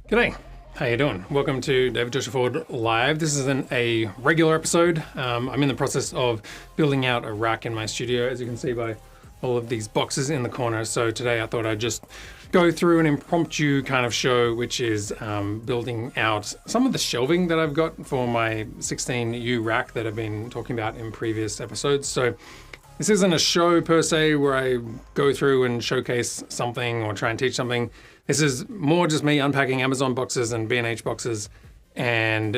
G'day, how you doing? Welcome to David Joshua Ford Live. This isn't a regular episode. I'm in the process of building out a rack in my studio, as you can see by all of these boxes in the corner. So today I thought I'd just go through an impromptu kind of show, which is building out some of the shelving that I've got for my 16U rack that I've been talking about in previous episodes. So this isn't a show per se where I go through and showcase something or try and teach something. This is more just me unpacking Amazon boxes and B&H boxes and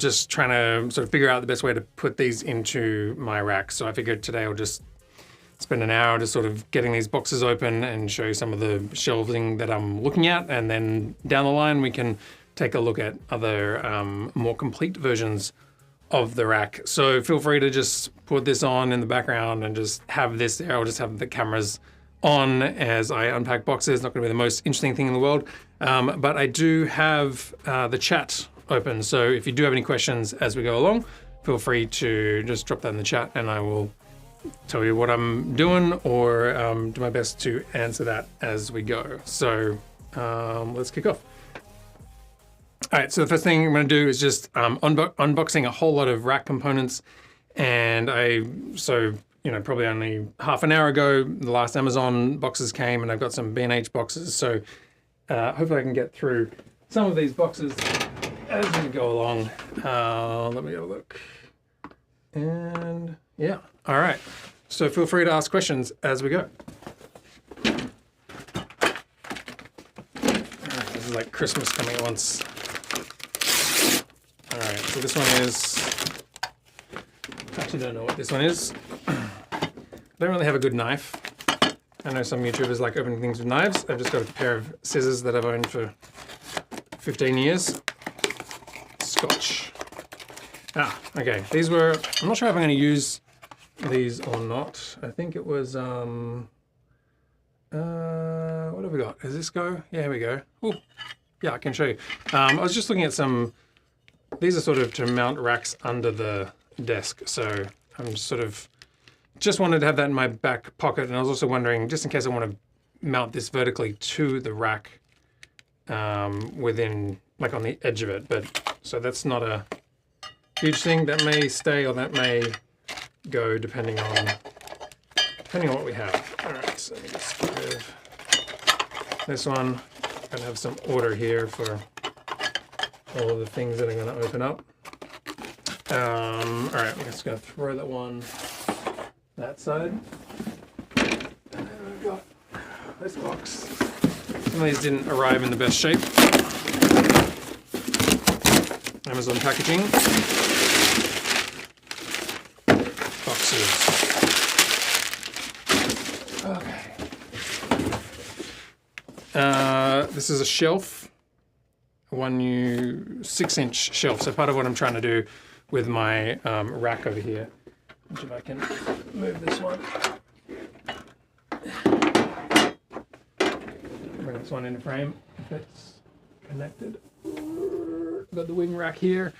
just trying to sort of figure out the best way to put these into my rack. So I figured today I'll just spend an hour just sort of getting these boxes open and show you some of the shelving that I'm looking at. And then down the line, we can take a look at other more complete versions of the rack. So feel free to just put this on in the background and just have this there. I'll just have the cameras on as I unpack boxes. Not going to be the most interesting thing in the world, but I do have the chat open. So if you do have any questions as we go along, feel free to just drop that in the chat and I will tell you what I'm doing or do my best to answer that as we go. So let's kick off. All right, so the first thing I'm going to do is just unboxing a whole lot of rack components. And probably only half an hour ago, the last Amazon boxes came and I've got some B&H boxes. So hopefully I can get through some of these boxes as we go along. Let me have a look. And yeah, all right. So feel free to ask questions as we go. All right, this is like Christmas coming at once. All right, so this one is, I actually don't know what this one is. I don't really have a good knife. I know some YouTubers like opening things with knives. I've just got a pair of scissors that I've owned for 15 years. Scotch. Ah, okay. These were, I'm not sure if I'm going to use these or not. I think it was, what have we got? Does this go? Yeah, here we go. Ooh, yeah, I can show you. I was just looking at some, these are sort of to mount racks under the desk. So I'm just wanted to have that in my back pocket. And I was also wondering, just in case I want to mount this vertically to the rack within, like on the edge of it. But so that's not a huge thing. That may stay or that may go depending on what we have. All right, so let me just get rid of this one. I'm gonna have some order here for all of the things that I'm gonna open up. All right, I'm just gonna throw that one that side. And then we've got this box. Some of these didn't arrive in the best shape. Amazon packaging. Boxes. Okay. This is a shelf. One new 6-inch shelf. So part of what I'm trying to do with my rack over here. If I can move this one. Bring this one into frame if it's connected. Got the wing rack here.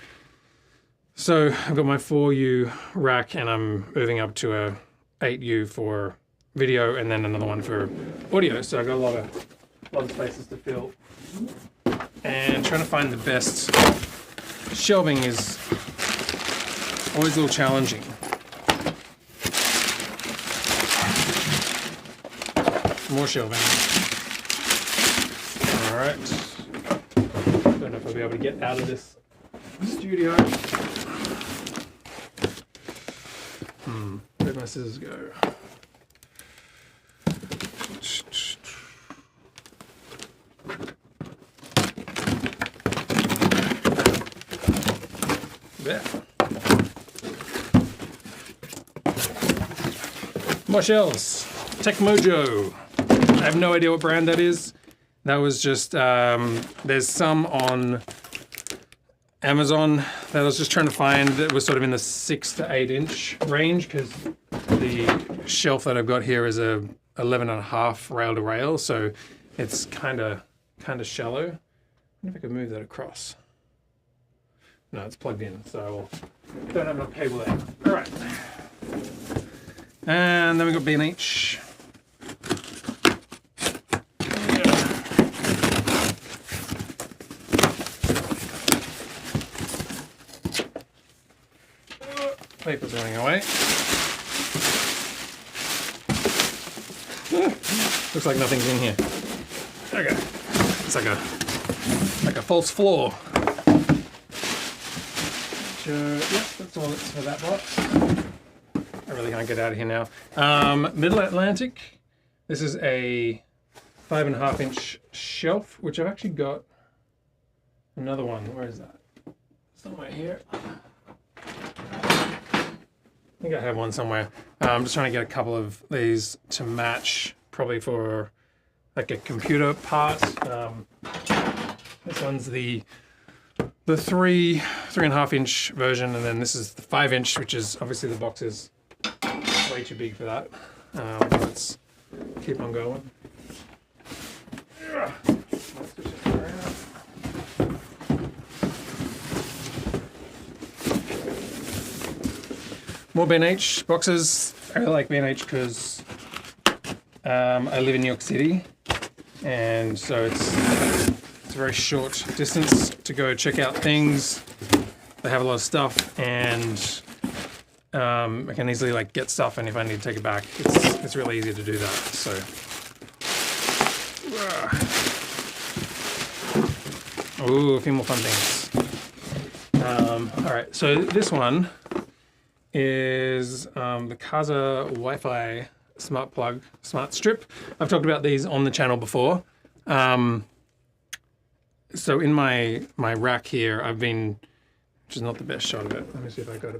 So I've got my 4U rack and I'm moving up to a 8U for video and then another one for audio. So I've got a lot of spaces to fill. And trying to find the best shelving is always a little challenging. More shelving. All right. Don't know if I'll be able to get out of this studio. Where'd my scissors go? There. More shelves. Tech Mojo. I have no idea what brand that is. That was just, there's some on Amazon that I was just trying to find that was sort of in the 6 to 8 inch range because the shelf that I've got here is a 11.5 rail to rail, so it's kind of shallow. I wonder if I could move that across. No, it's plugged in, so I don't have enough cable there. All right. And then we've got B&H. paper's running away. Looks like nothing's in here. Okay. It's like a false floor. Sure. Yep, that's all that's for that box. I really can't get out of here now. Middle Atlantic. This is a 5.5-inch shelf, which I've actually got another one. Where is that? Somewhere here. I think I have one somewhere. I'm just trying to get a couple of these to match, probably for like a computer part. This one's the 3.5-inch version, and then this is the 5-inch, which is obviously the box is way too big for that. Let's keep on going. More B&H boxes. I really like B&H because I live in New York City, and so it's a very short distance to go check out things. They have a lot of stuff, and I can easily like get stuff, and if I need to take it back, it's really easy to do that. So, ooh, a few more fun things. All right, so this one is the Casa Wi-Fi smart plug, smart strip. I've talked about these on the channel before. So in my rack here, which is not the best shot of it. Let me see if I got a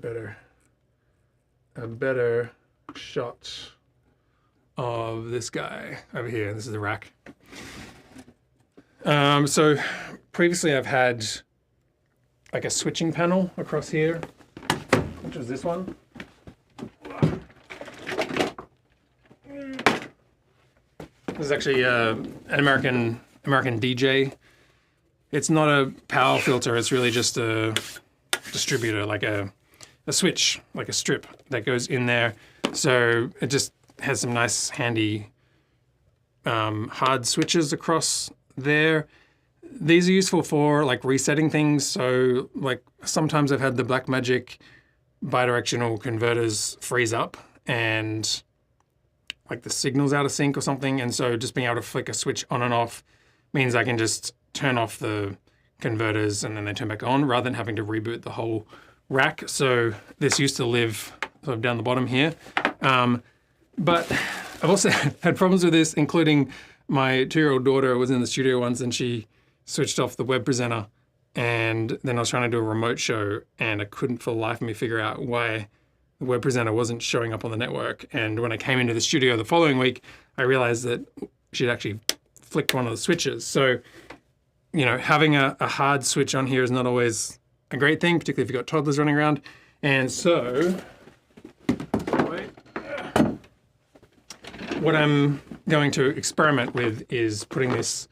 better shot of this guy over here. This is the rack. So previously I've had like a switching panel across here, which was this one. This is actually an American DJ. It's not a power filter, it's really just a distributor, like a switch, like a strip that goes in there. So it just has some nice handy hard switches across there. These are useful for like resetting things. So like sometimes I've had the Blackmagic bidirectional converters freeze up and like the signal's out of sync or something. And so just being able to flick a switch on and off means I can just turn off the converters and then they turn back on rather than having to reboot the whole rack. So this used to live sort of down the bottom here. But I've also had problems with this, including my 2-year-old daughter was in the studio once and she switched off the web presenter, and then I was trying to do a remote show and I couldn't for the life of me figure out why the web presenter wasn't showing up on the network. And when I came into the studio the following week, I realized that she'd actually flicked one of the switches. So, you know, having a hard switch on here is not always a great thing, particularly if you've got toddlers running around. And so, what I'm going to experiment with is putting this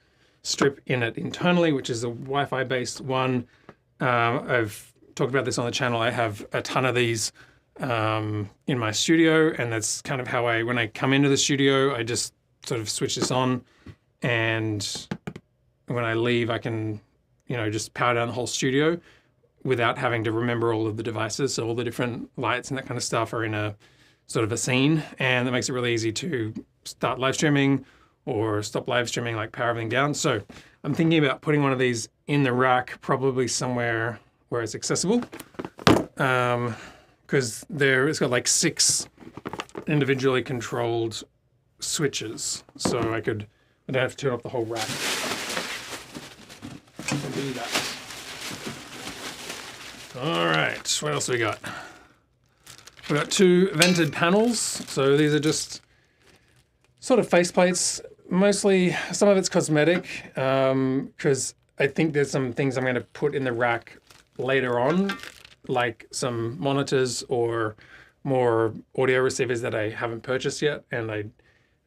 strip in it internally, which is a Wi-Fi based one. I've talked about this on the channel. I have a ton of these in my studio, and that's kind of how when I come into the studio, I just sort of switch this on, and when I leave, I can, you know, just power down the whole studio without having to remember all of the devices. So all the different lights and that kind of stuff are in a sort of a scene, and that makes it really easy to start live streaming or stop live streaming, like power everything down. So I'm thinking about putting one of these in the rack, probably somewhere where it's accessible, because it's got like 6 individually controlled switches. So I don't have to turn off the whole rack to do that. All right, what else have we got? We've got 2 vented panels. So these are just sort of faceplates. Mostly, some of it's cosmetic, because I think there's some things I'm going to put in the rack later on, like some monitors or more audio receivers that I haven't purchased yet, and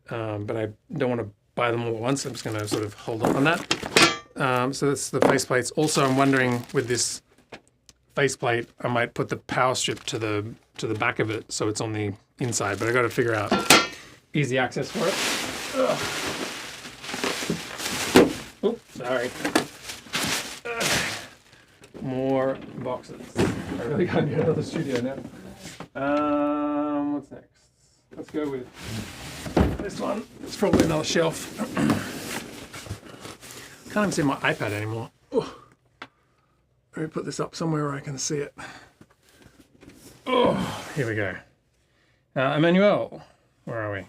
but I don't want to buy them all at once. I'm just going to sort of hold on that. So that's the faceplates. Also, I'm wondering with this faceplate, I might put the power strip to the back of it, so it's on the inside. But I got to figure out easy access for it. Ugh. Oops, sorry. More boxes. I really gotta get out of the studio now. What's next? Let's go with this one. It's probably another shelf. Can't even see my iPad anymore. Oh. Let me put this up somewhere where I can see it. Oh, here we go. Emmanuel, where are we?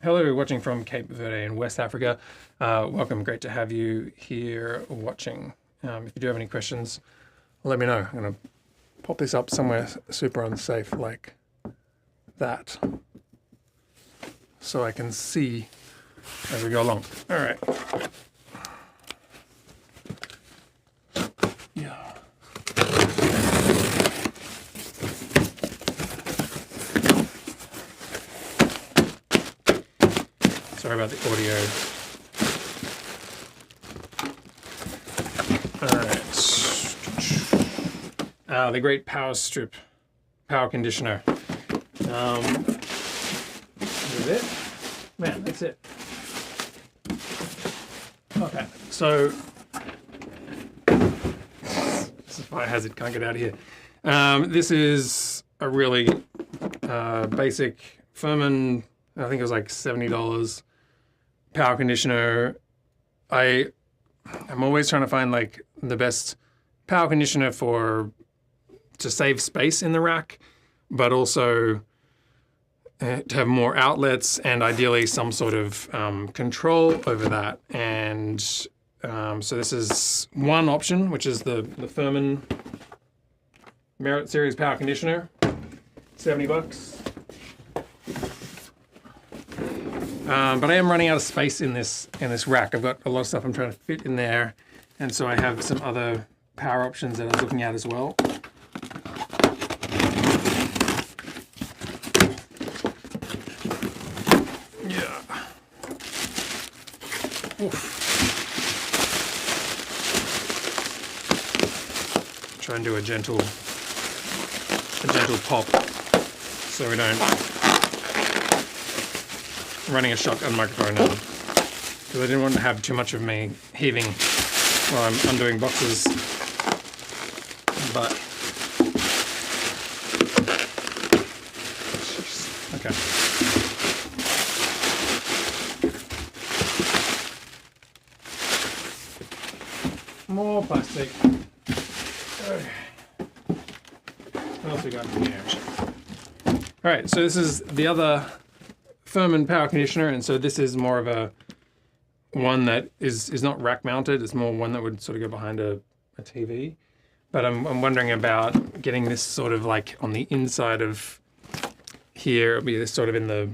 Hello, watching from Cape Verde in West Africa. Welcome, great to have you here watching. If you do have any questions, let me know. I'm gonna pop this up somewhere super unsafe like that, so I can see as we go along. All right. Yeah. Sorry about the audio. All right. The great power strip, power conditioner. Is it? Man, that's it. Okay, so this is fire hazard. Can't get out of here. This is a really basic Furman. I think it was like $70 power conditioner. I'm always trying to find like the best power conditioner to save space in the rack, but also to have more outlets and ideally some sort of control over that. And so this is one option, which is the Furman Merit Series power conditioner, $70. But I am running out of space in this rack. I've got a lot of stuff I'm trying to fit in there, and so I have some other power options that I was looking at as well. Yeah. Oof. Try and do a gentle pop, so we don't. I'm running a shotgun microphone now because I didn't want to have too much of me heaving while I'm undoing boxes. But okay. More plastic. Okay. What else we got in here? All right, so this is the other Furman power conditioner, and so this is more of a one that is not rack mounted. It's more one that would sort of go behind a TV. But I'm wondering about getting this sort of like on the inside of here. It'll be this sort of in the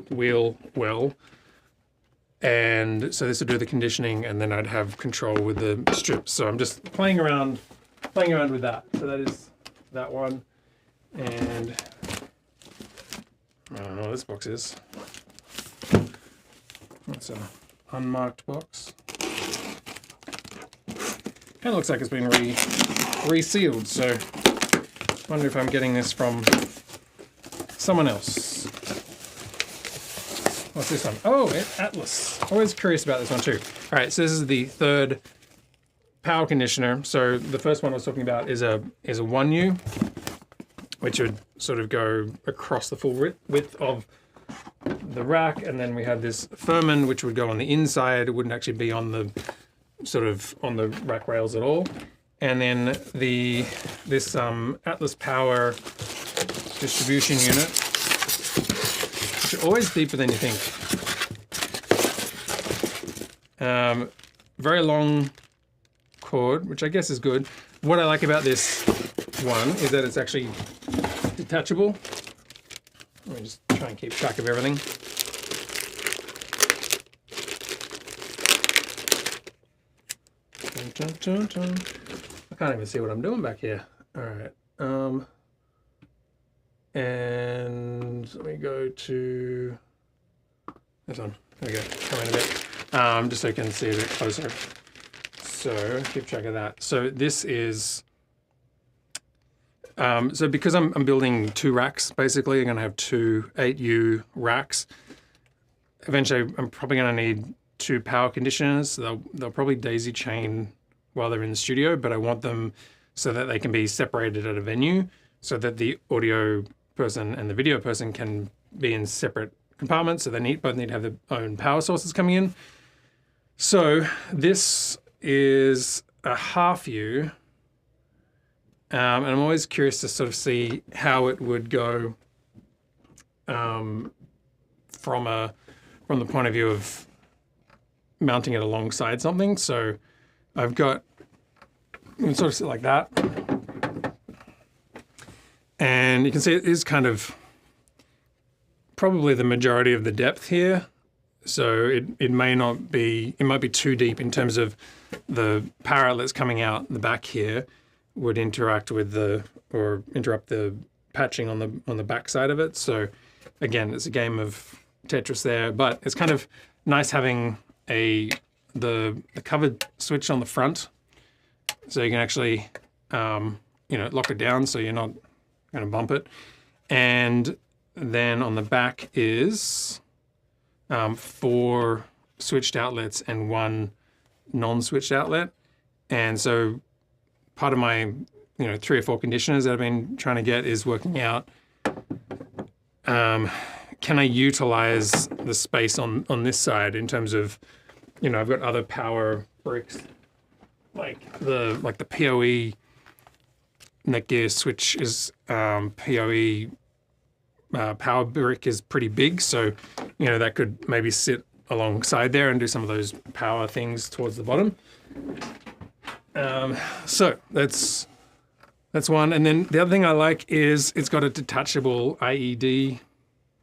wheel well, and so this would do the conditioning, and then I'd have control with the strips. So I'm just playing around with that. So that is that one, and I don't know what this box is. It's an unmarked box. Kind of looks like it's been resealed, so I wonder if I'm getting this from someone else. What's this one? Oh, Atlas. Always curious about this one too. All right, so this is the third power conditioner. So the first one I was talking about is a 1U, which would sort of go across the full width of the rack, and then we had this Furman, which would go on the inside. It wouldn't actually be on the sort of on the rack rails at all. And then this Atlas Power distribution unit, which are always deeper than you think. Very long cord, which I guess is good. What I like about this one is that it's actually detachable. Let me just try and keep track of everything. Dun, dun, dun, dun. I can't even see what I'm doing back here. All right. And let me go to this one. There we go. Come in a bit. Just so you can see a bit closer. So keep track of that. So this is. So because I'm building two racks, basically, I'm going to have two 8U racks. Eventually, I'm probably going to need two power conditioners. They'll probably daisy chain while they're in the studio, but I want them so that they can be separated at a venue. so that the audio person and the video person can be in separate compartments. So they both need to have their own power sources coming in. So this is a half view. And I'm always curious to sort of see how it would go from the point of view of mounting it alongside something. So I've got, you can sort of sit like that. And you can see it is kind of probably the majority of the depth here. So it may not be, it might be too deep in terms of the power outlets coming out the back here would interact with or interrupt the patching on the back side of it. So again, it's a game of Tetris there, but it's kind of nice having the covered switch on the front, so you can actually lock it down so you're not going to bump it. And then on the back is 4 switched outlets and 1 non-switched outlet. And so part of my 3 or 4 conditioners that I've been trying to get is working out, can I utilize the space on this side in terms of, I've got other power bricks like the PoE Netgear switch is PoE power brick is pretty big, so that could maybe sit alongside there and do some of those power things towards the bottom. So that's one. And then the other thing I like is it's got a detachable IED. Is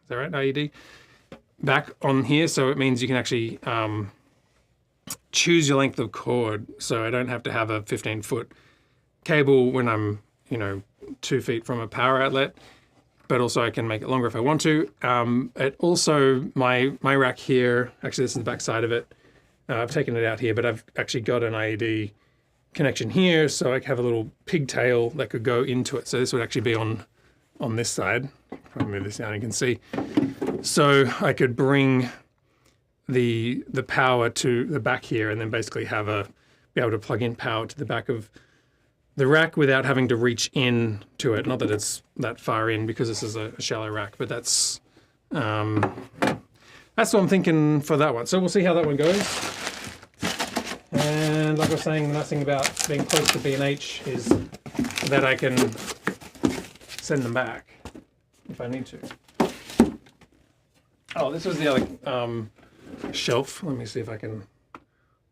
that right? IED back on here, so it means you can actually choose your length of cord. So I don't have to have a 15-foot cable when I'm 2 feet from a power outlet, but also I can make it longer if I want to. It also, my rack here, actually this is the back side of it. I've taken it out here, but I've actually got an IED connection here, so I have a little pigtail that could go into it. So this would actually be on this side. Probably move this down, you can see. So I could bring the power to the back here, and then basically be able to plug in power to the back of the rack without having to reach in to it. Not that it's that far in because this is a shallow rack, but that's what I'm thinking for that one. So we'll see how that one goes. And like I was saying, the nice thing about being close to B&H is that I can send them back if I need to. Oh, this was the other shelf. Let me see if I can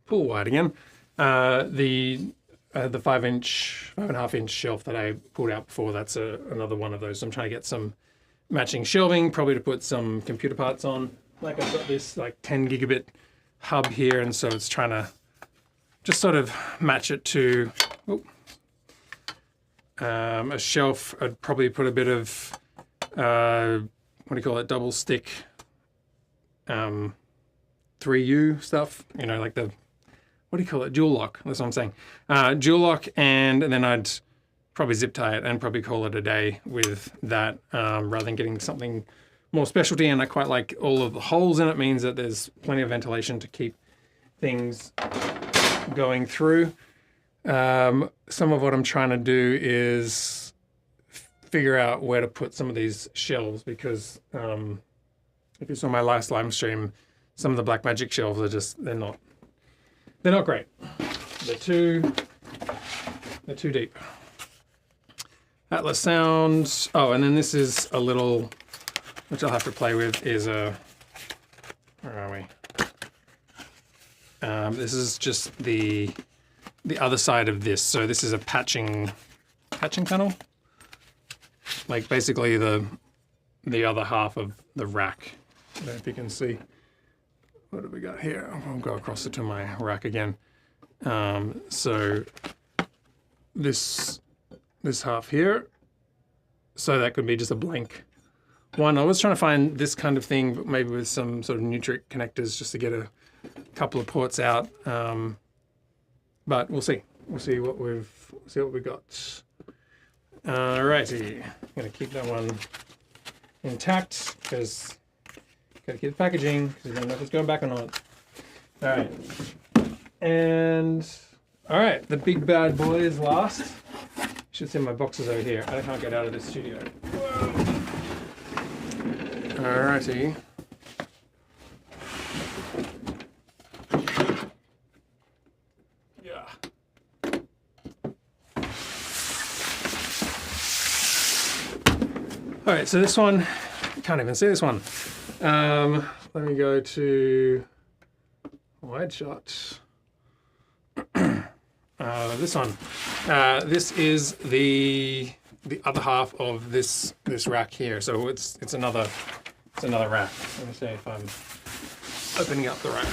pull wide again. The 5.5 inch shelf that I pulled out before, that's another one of those. So I'm trying to get some matching shelving, probably to put some computer parts on. Like I've got this 10 gigabit hub here, and so it's trying to just sort of match it to a shelf. I'd probably put a bit of, double stick 3U stuff, like the, dual lock, that's what I'm saying. Dual lock, and then I'd probably zip tie it and probably call it a day with that, rather than getting something more specialty. And I quite like all of the holes in it, means that there's plenty of ventilation to keep things going through. Some of what I'm trying to do is figure out where to put some of these shelves, because if you saw my last live stream, some of the Blackmagic shelves are they're not great. They're too deep. Atlas Sound. Oh, and then this is a little, which I'll have to play with, is where are we? This is just the other side of this. So this is a patching tunnel. Like basically the other half of the rack. I don't know if you can see. What have we got here? I'll go across it to my rack again. So this half here. So that could be just a blank one. I was trying to find this kind of thing, but maybe with some sort of Nutric connectors, just to get a couple of ports out. But we'll see. We'll see what we've got. Alrighty, I'm gonna keep that one intact because gotta keep the packaging because you don't know if it's going back or not. All right, and all right, the big bad boy is last. Should see my boxes over here. I can't get out of this studio. Alrighty. Yeah. Alright, so this one, can't even see this one. Let me go to wide shot. This one. This is the other half of this rack here. So it's another rack. Let me see if I'm opening up the rack.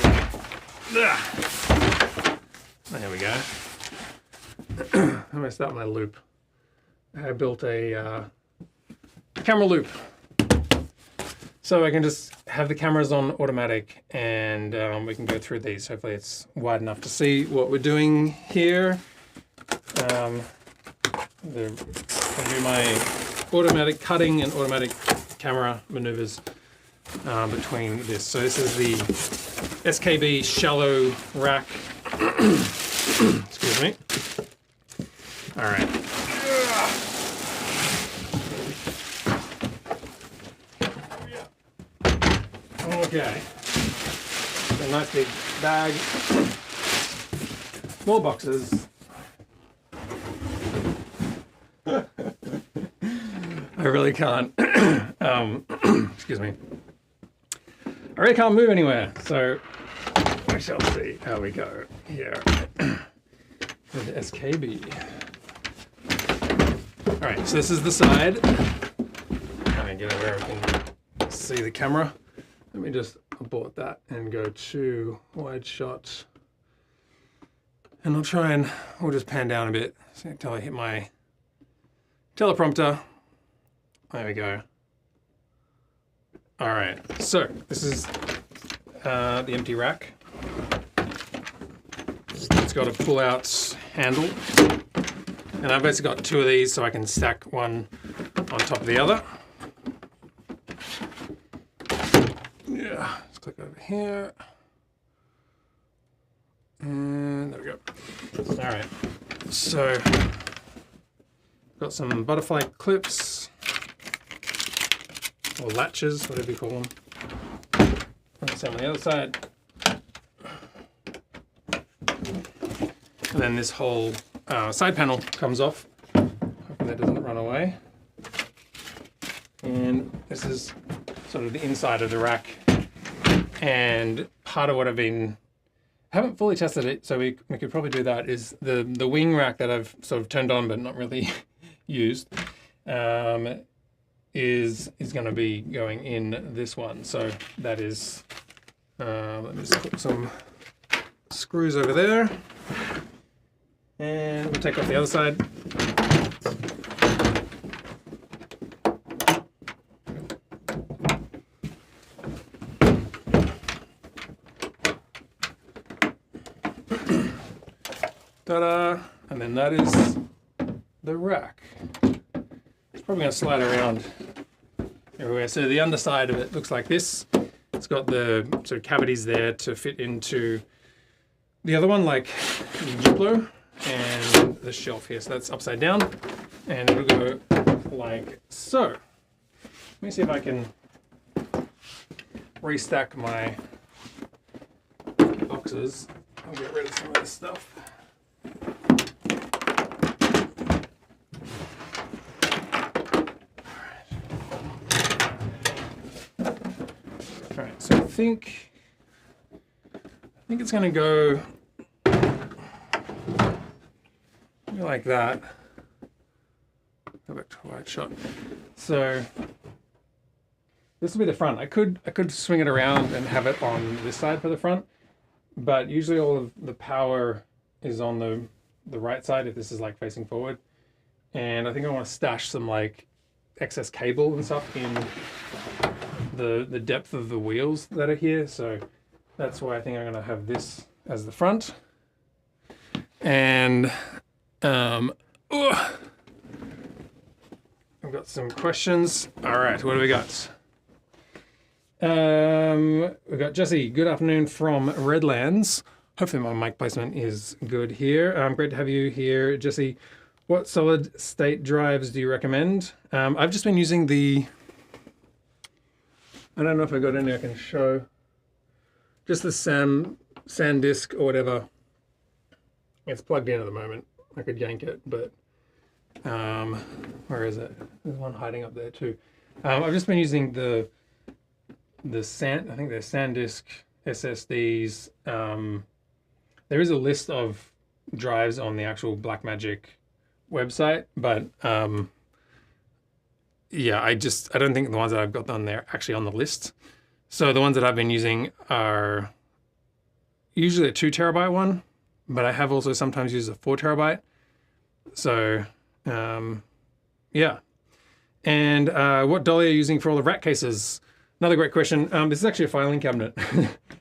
There we go. I'm gonna start my loop. I built a camera loop, so I can just have the cameras on automatic, and we can go through these. Hopefully it's wide enough to see what we're doing here. I do my automatic cutting and automatic camera maneuvers between this. So this is the SKB shallow rack. Excuse me. All right. Okay. A nice big bag. More boxes. I really can't. Excuse me. I really can't move anywhere, so we shall see how we go here with the SKB. All right, so this is the side. Try and get it where I can see the camera. Let me just abort that and go to wide shot. And we'll just pan down a bit until I hit my teleprompter. There we go. All right, so this is the empty rack. It's got a pull-out handle. And I've basically got two of these so I can stack one on top of the other. Yeah, let's click over here. And there we go. All right, so got some butterfly clips, or latches, whatever you call them. Same on the other side. And then this whole side panel comes off. Hopefully that doesn't run away. And this is sort of the inside of the rack. And part of what I haven't fully tested it, so we could probably do that, is the wing rack that I've sort of turned on but not really used, is going to be going in this one. So that is, let me just put some screws over there, and we'll take off the other side. Ta-da! And then that is the rack. It's probably going to slide around everywhere. So the underside of it looks like this. It's got the sort of cavities there to fit into the other one, like EcoFlow, and the shelf here. So that's upside down, and it'll go like so. Let me see if I can restack my boxes. I'll get rid of some of this stuff. All right, so I think it's going to go like that. Go back to wide shot. So this will be the front. I could swing it around and have it on this side for the front, but usually all of the power is on the right side if this is like facing forward. And I think I want to stash some like excess cable and stuff in the depth of the wheels that are here. So that's why I think I'm going to have this as the front. And I've got some questions. All right, what do we got? We've got Jesse. Good afternoon from Redlands. Hopefully my mic placement is good here. Great to have you here, Jesse. What solid state drives do you recommend? I've just been using I don't know if I got any I can show. Just the SanDisk or whatever. It's plugged in at the moment. I could yank it, but where is it? There's one hiding up there too. I've just been using I think they're SanDisk SSDs. There is a list of drives on the actual Blackmagic website, but yeah, I don't think the ones that I've got on there actually on the list. So the ones that I've been using are usually a 2 terabyte one, but I have also sometimes used a 4 terabyte. So yeah. And what dolly are you using for all the rack cases? Another great question. This is actually a filing cabinet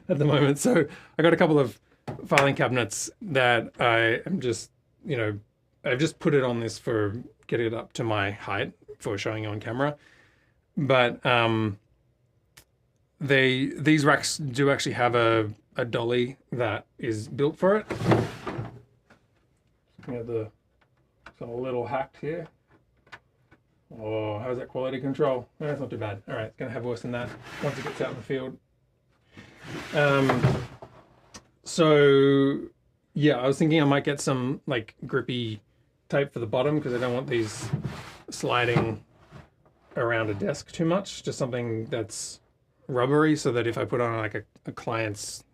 at the moment. So I got a couple of filing cabinets that I am just, I've just put it on this for getting it up to my height for showing on camera. But these racks do actually have a dolly that is built for it. It's a little hacked here. Oh, how's that quality control? No, it's not too bad. All right, it's going to have worse than that once it gets out in the field. So yeah, I was thinking I might get some like grippy tape for the bottom because I don't want these sliding around a desk too much. Just something that's rubbery so that if I put on like a client's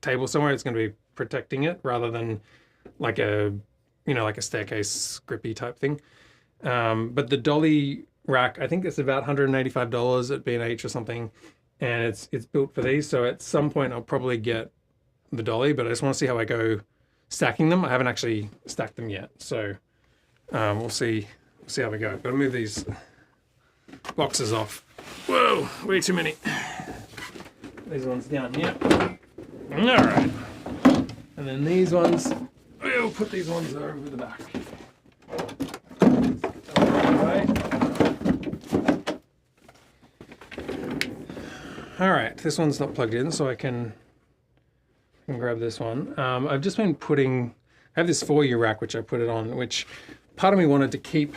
table somewhere, it's going to be protecting it rather than like a staircase grippy type thing. But the dolly rack, I think it's about $185 at B&H or something, and it's built for these. So at some point I'll probably get the dolly, but I just want to see how I go stacking them. I haven't actually stacked them yet, so we'll see how we go. Gotta move these boxes off. Whoa, way too many. These ones down here. All right, and then these ones, we'll put these ones over the back. All right, this one's not plugged in, so I can grab this one. I've just been I have this 4U rack, which I put it on, which part of me wanted to keep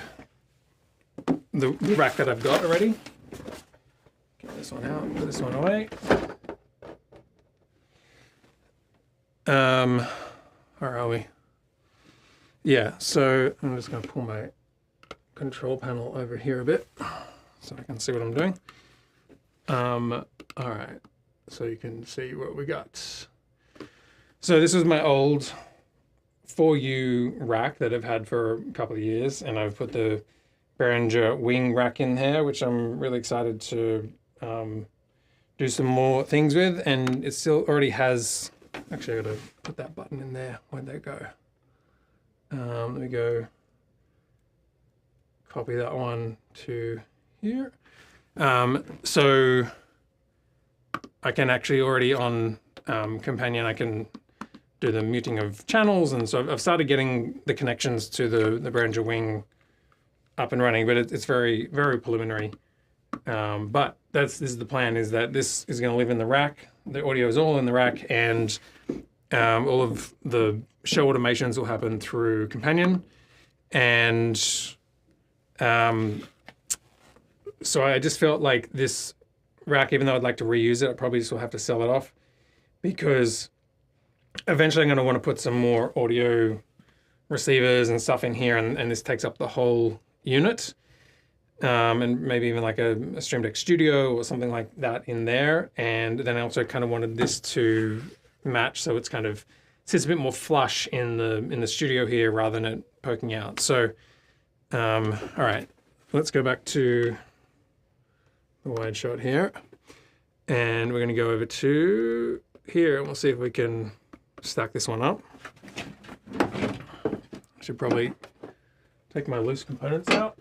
the rack that I've got already. Get this one out, put this one away. Where are we? Yeah, so I'm just gonna pull my control panel over here a bit so I can see what I'm doing. All right, so you can see what we got. So this is my old 4U rack that I've had for a couple of years, and I've put the Behringer wing rack in here, which I'm really excited to do some more things with, and it still already has, actually I gotta put that button in there. Where'd that go? Let me go copy that one to here. So I can actually already on Companion, I can do the muting of channels, and so I've started getting the connections to the Behringer wing up and running, but it's very, very preliminary. But this is the plan, is that this is going to live in the rack. The audio is all in the rack, and all of the show automations will happen through Companion. And so I just felt like this rack, even though I'd like to reuse it, I probably just will have to sell it off, because eventually I'm going to want to put some more audio receivers and stuff in here, and this takes up the whole unit, and maybe even like a Stream Deck Studio or something like that in there. And then I also kind of wanted this to match, so it's kind of sits a bit more flush in the studio here rather than it poking out. So all right, let's go back to the wide shot here, and we're going to go over to here, and we'll see if we can stack this one up. I should probably take my loose components out.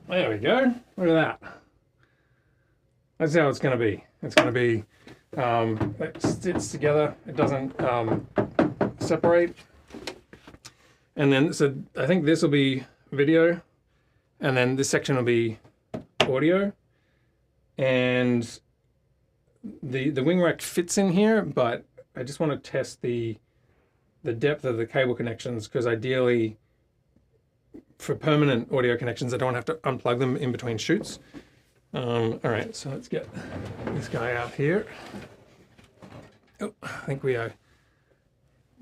There we go. Look at that. That's how it's going to be. It's going to be, it sits together. It doesn't separate. And then, so I think this will be video, and then this section will be audio. And the wing rack fits in here, but I just want to test the depth of the cable connections, because ideally for permanent audio connections I don't have to unplug them in between shoots. All right, so let's get this guy out here. Oh, I think we are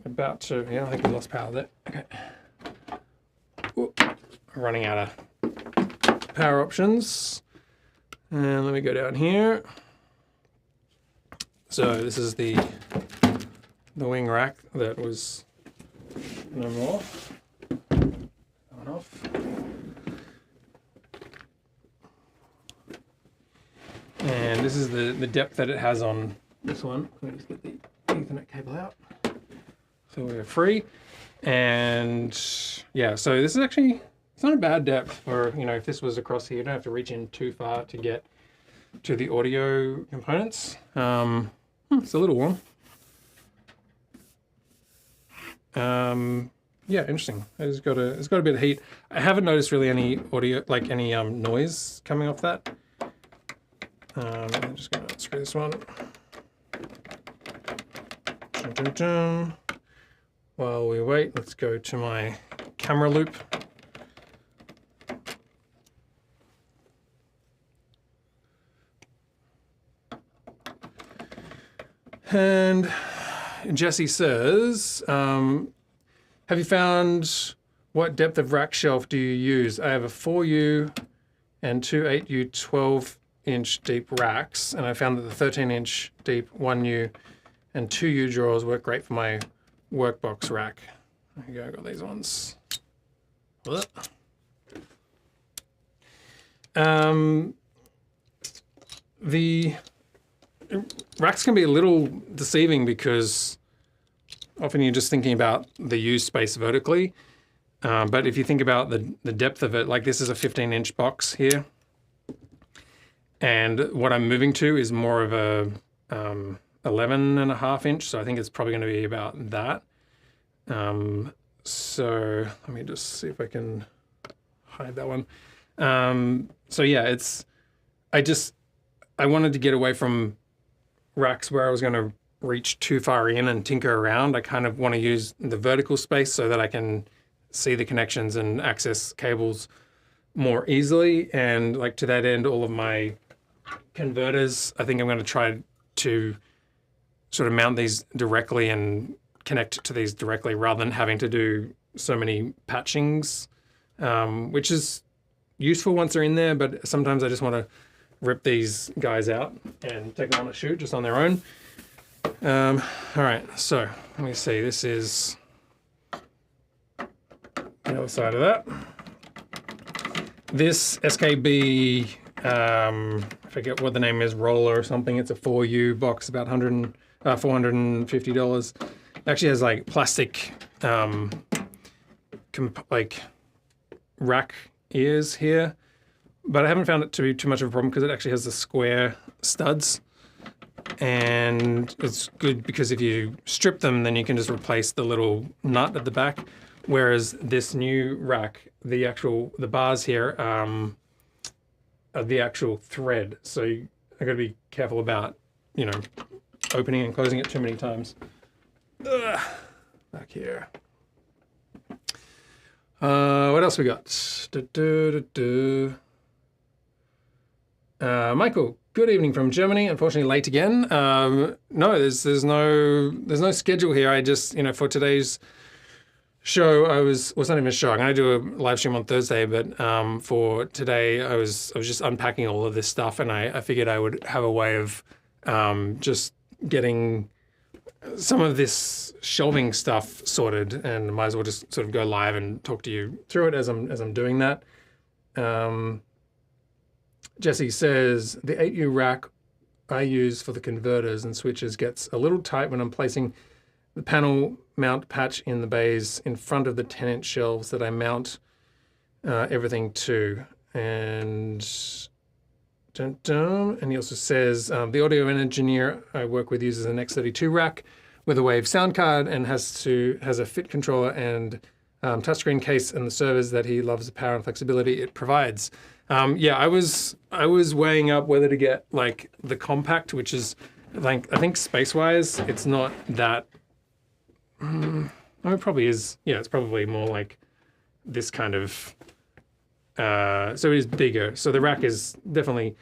about to, yeah, I think we lost power there. Okay. Ooh, running out of power options. And let me go down here. So this is the wing rack that was no more. On off. And this is the depth that it has on this one. Let me just get the Ethernet cable out. So we're free. And yeah, so this is actually, it's not a bad depth for, you know, if this was across here, you don't have to reach in too far to get to the audio components. It's a little warm. Yeah, interesting. It's got a bit of heat. I haven't noticed really any audio, like any noise coming off that. I'm just gonna unscrew this one. Dun, dun, dun. While we wait, let's go to my camera loop. And Jesse says, have you found what depth of rack shelf do you use? I have a 4U and two 8U 12-inch deep racks, and I found that the 13-inch deep 1U and 2U drawers work great for my workbox rack. There you go, I got these ones. The racks can be a little deceiving because often you're just thinking about the use space vertically. But if you think about the depth of it, like this is a 15-inch box here. And what I'm moving to is more of a 11.5-inch. So I think it's probably going to be about that. So let me just see if I can hide that one. So yeah, I wanted to get away from racks where I was going to reach too far in and tinker around. I kind of want to use the vertical space so that I can see the connections and access cables more easily. And like to that end, all of my converters, I think I'm going to try to sort of mount these directly and connect to these directly rather than having to do so many patchings, which is useful once they're in there, but sometimes I just want to rip these guys out and take them on a shoot just on their own. All right, so let me see. This is the other side of that. This SKB, I forget what the name is, roller or something. It's a 4U box, about $450. It actually has like plastic, like rack ears here. But I haven't found it to be too much of a problem because it actually has the square studs. And it's good because if you strip them, then you can just replace the little nut at the back. Whereas this new rack, the bars here are the actual thread. So I got to be careful about, you know, opening and closing it too many times. Back here. What else we got? Michael, good evening from Germany. Unfortunately, late again. No, there's no schedule here. I just, you know, for today's show, it's not even a show. I'm going to do a live stream on Thursday, but for today, I was just unpacking all of this stuff, and I figured I would have a way of just getting some of this shelving stuff sorted, and might as well just sort of go live and talk to you through it as I'm doing that. Jesse says, the 8U rack I use for the converters and switches gets a little tight when I'm placing the panel mount patch in the bays in front of the 10-inch shelves that I mount everything to. And he also says, the audio engineer I work with uses an X32 rack with a Wave sound card and has a fit controller and touchscreen case and the servers that he loves the power and flexibility it provides. Yeah, I was weighing up whether to get like the compact, which is like I think space-wise, it's not that. It probably is. Yeah, it's probably more like this kind of. So it is bigger. So the rack is definitely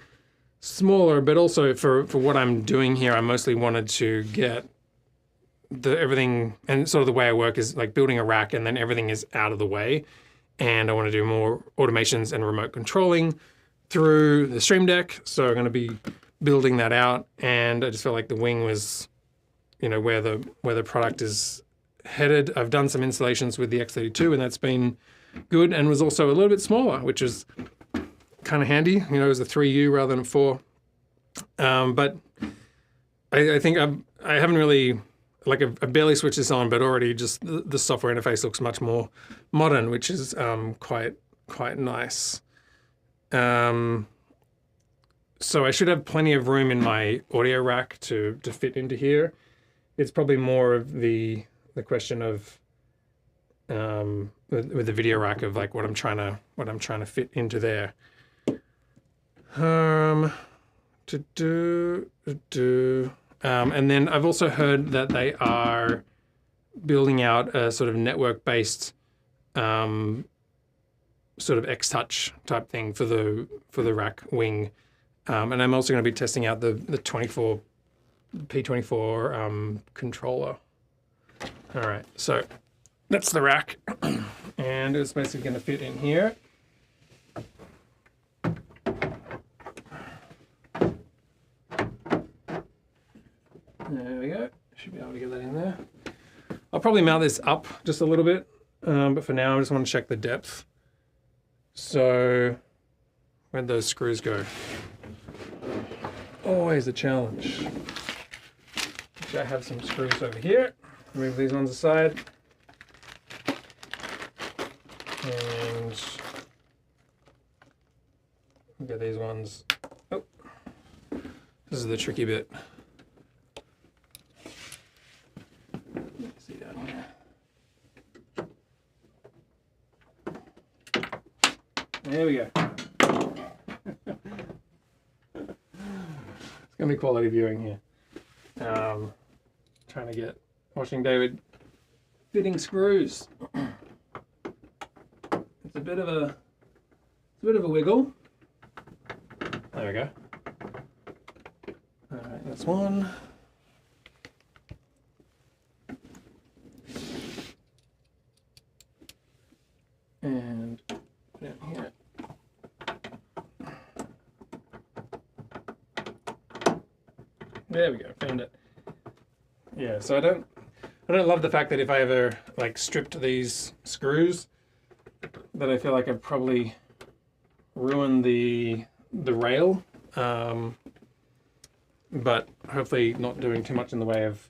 smaller, but also for what I'm doing here, I mostly wanted to get everything, and sort of the way I work is like building a rack and then everything is out of the way. And I want to do more automations and remote controlling through the Stream Deck. So I'm going to be building that out. And I just felt like the wing was, where the product is headed. I've done some installations with the X32 and that's been good, and was also a little bit smaller, which is kind of handy. It was a 3U rather than a 4. But I think I haven't really, like I barely switched this on, but already just the software interface looks much more modern, which is quite nice. So I should have plenty of room in my audio rack to fit into here. It's probably more of the question of with the video rack of like what I'm trying to fit into there. And then I've also heard that they are building out a sort of network-based sort of X-Touch type thing for the rack wing. And I'm also going to be testing out the P24 controller. All right, so that's the rack, and it's basically going to fit in here. There we go. Should be able to get that in there. I'll probably mount this up just a little bit, but for now I just want to check the depth. So where'd those screws go? Always a challenge. Actually, I have some screws over here. Move these ones aside. And get these ones. Oh, this is the tricky bit. See down here. There we go. It's gonna be quality viewing here. Trying to watching David fitting screws. It's a bit of a wiggle. There we go. All right, that's one. And down here. There we go, found it. Yeah, so I don't love the fact that if I ever like stripped these screws, that I feel like I've probably ruined the rail. But hopefully not doing too much in the way of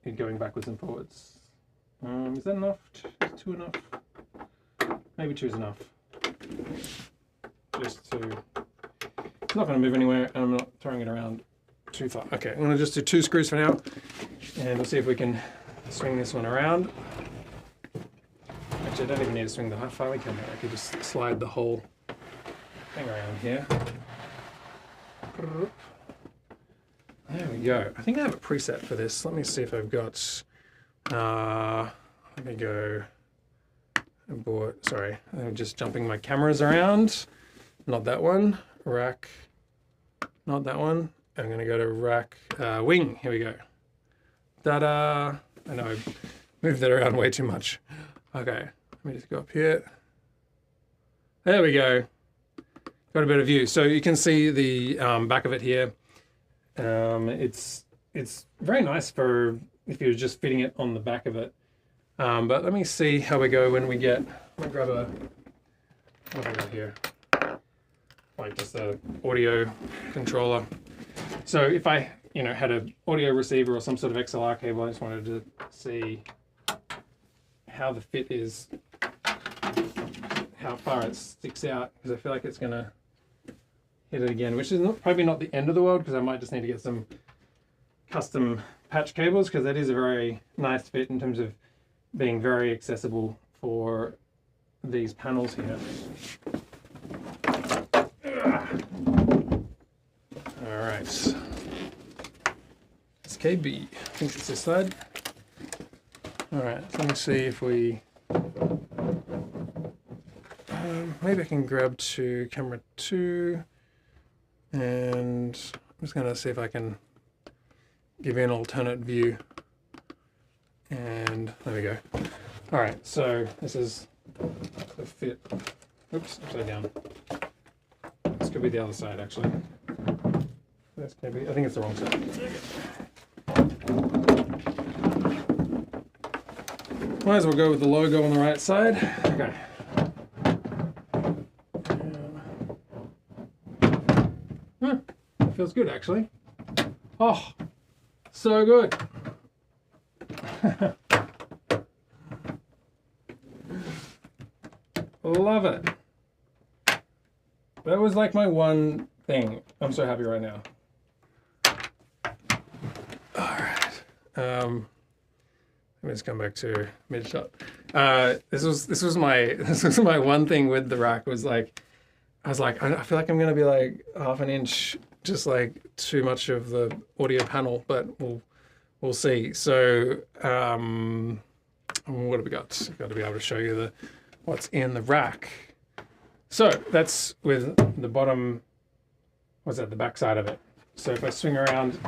it going backwards and forwards. Is that enough? Is 2 enough? Maybe 2 is enough. Just to, it's not going to move anywhere, and I'm not throwing it around too far. Okay, I'm going to just do 2 screws for now, and we'll see if we can swing this one around. Actually, I don't even need to swing the filing cabinet. I could just slide the whole thing around here. There we go. I think I have a preset for this. Let me see if I've got. Let me go. Sorry, I'm just jumping my cameras around. Not that one. Rack. Not that one. I'm going to go to rack wing. Here we go. Ta-da! I know I moved that around way too much. Okay, let me just go up here. There we go. Got a better view. So you can see the back of it here. It's very nice for if you're just fitting it on the back of it. But let me see how we go when we get. Let me grab what have I got here? Like just a audio controller. So if I, had an audio receiver or some sort of XLR cable, I just wanted to see how the fit is, how far it sticks out, because I feel like it's going to hit it again, which is probably not the end of the world, because I might just need to get some custom patch cables, because that is a very nice fit in terms of being very accessible for these panels here. drives. SKB, I think it's this side. All right, so let me see if we, maybe I can grab to camera 2, and I'm just gonna see if I can give you an alternate view. And there we go. All right, so this is the fit. Oops, upside down. This could be the other side, actually. This could be, I think it's the wrong side. Might as well go with the logo on the right side. Okay. Feels good, actually. Oh, so good. Love it. That was like my one thing. I'm so happy right now. All right. Let me just come back to mid shot. This was my one thing with the rack was like, I was like, I feel like I'm gonna be like half an inch, just like too much of the audio panel, but we'll see. So what have we got? Got to be able to show you what's in the rack. So that's with the bottom, what's that, the back side of it. So if I swing around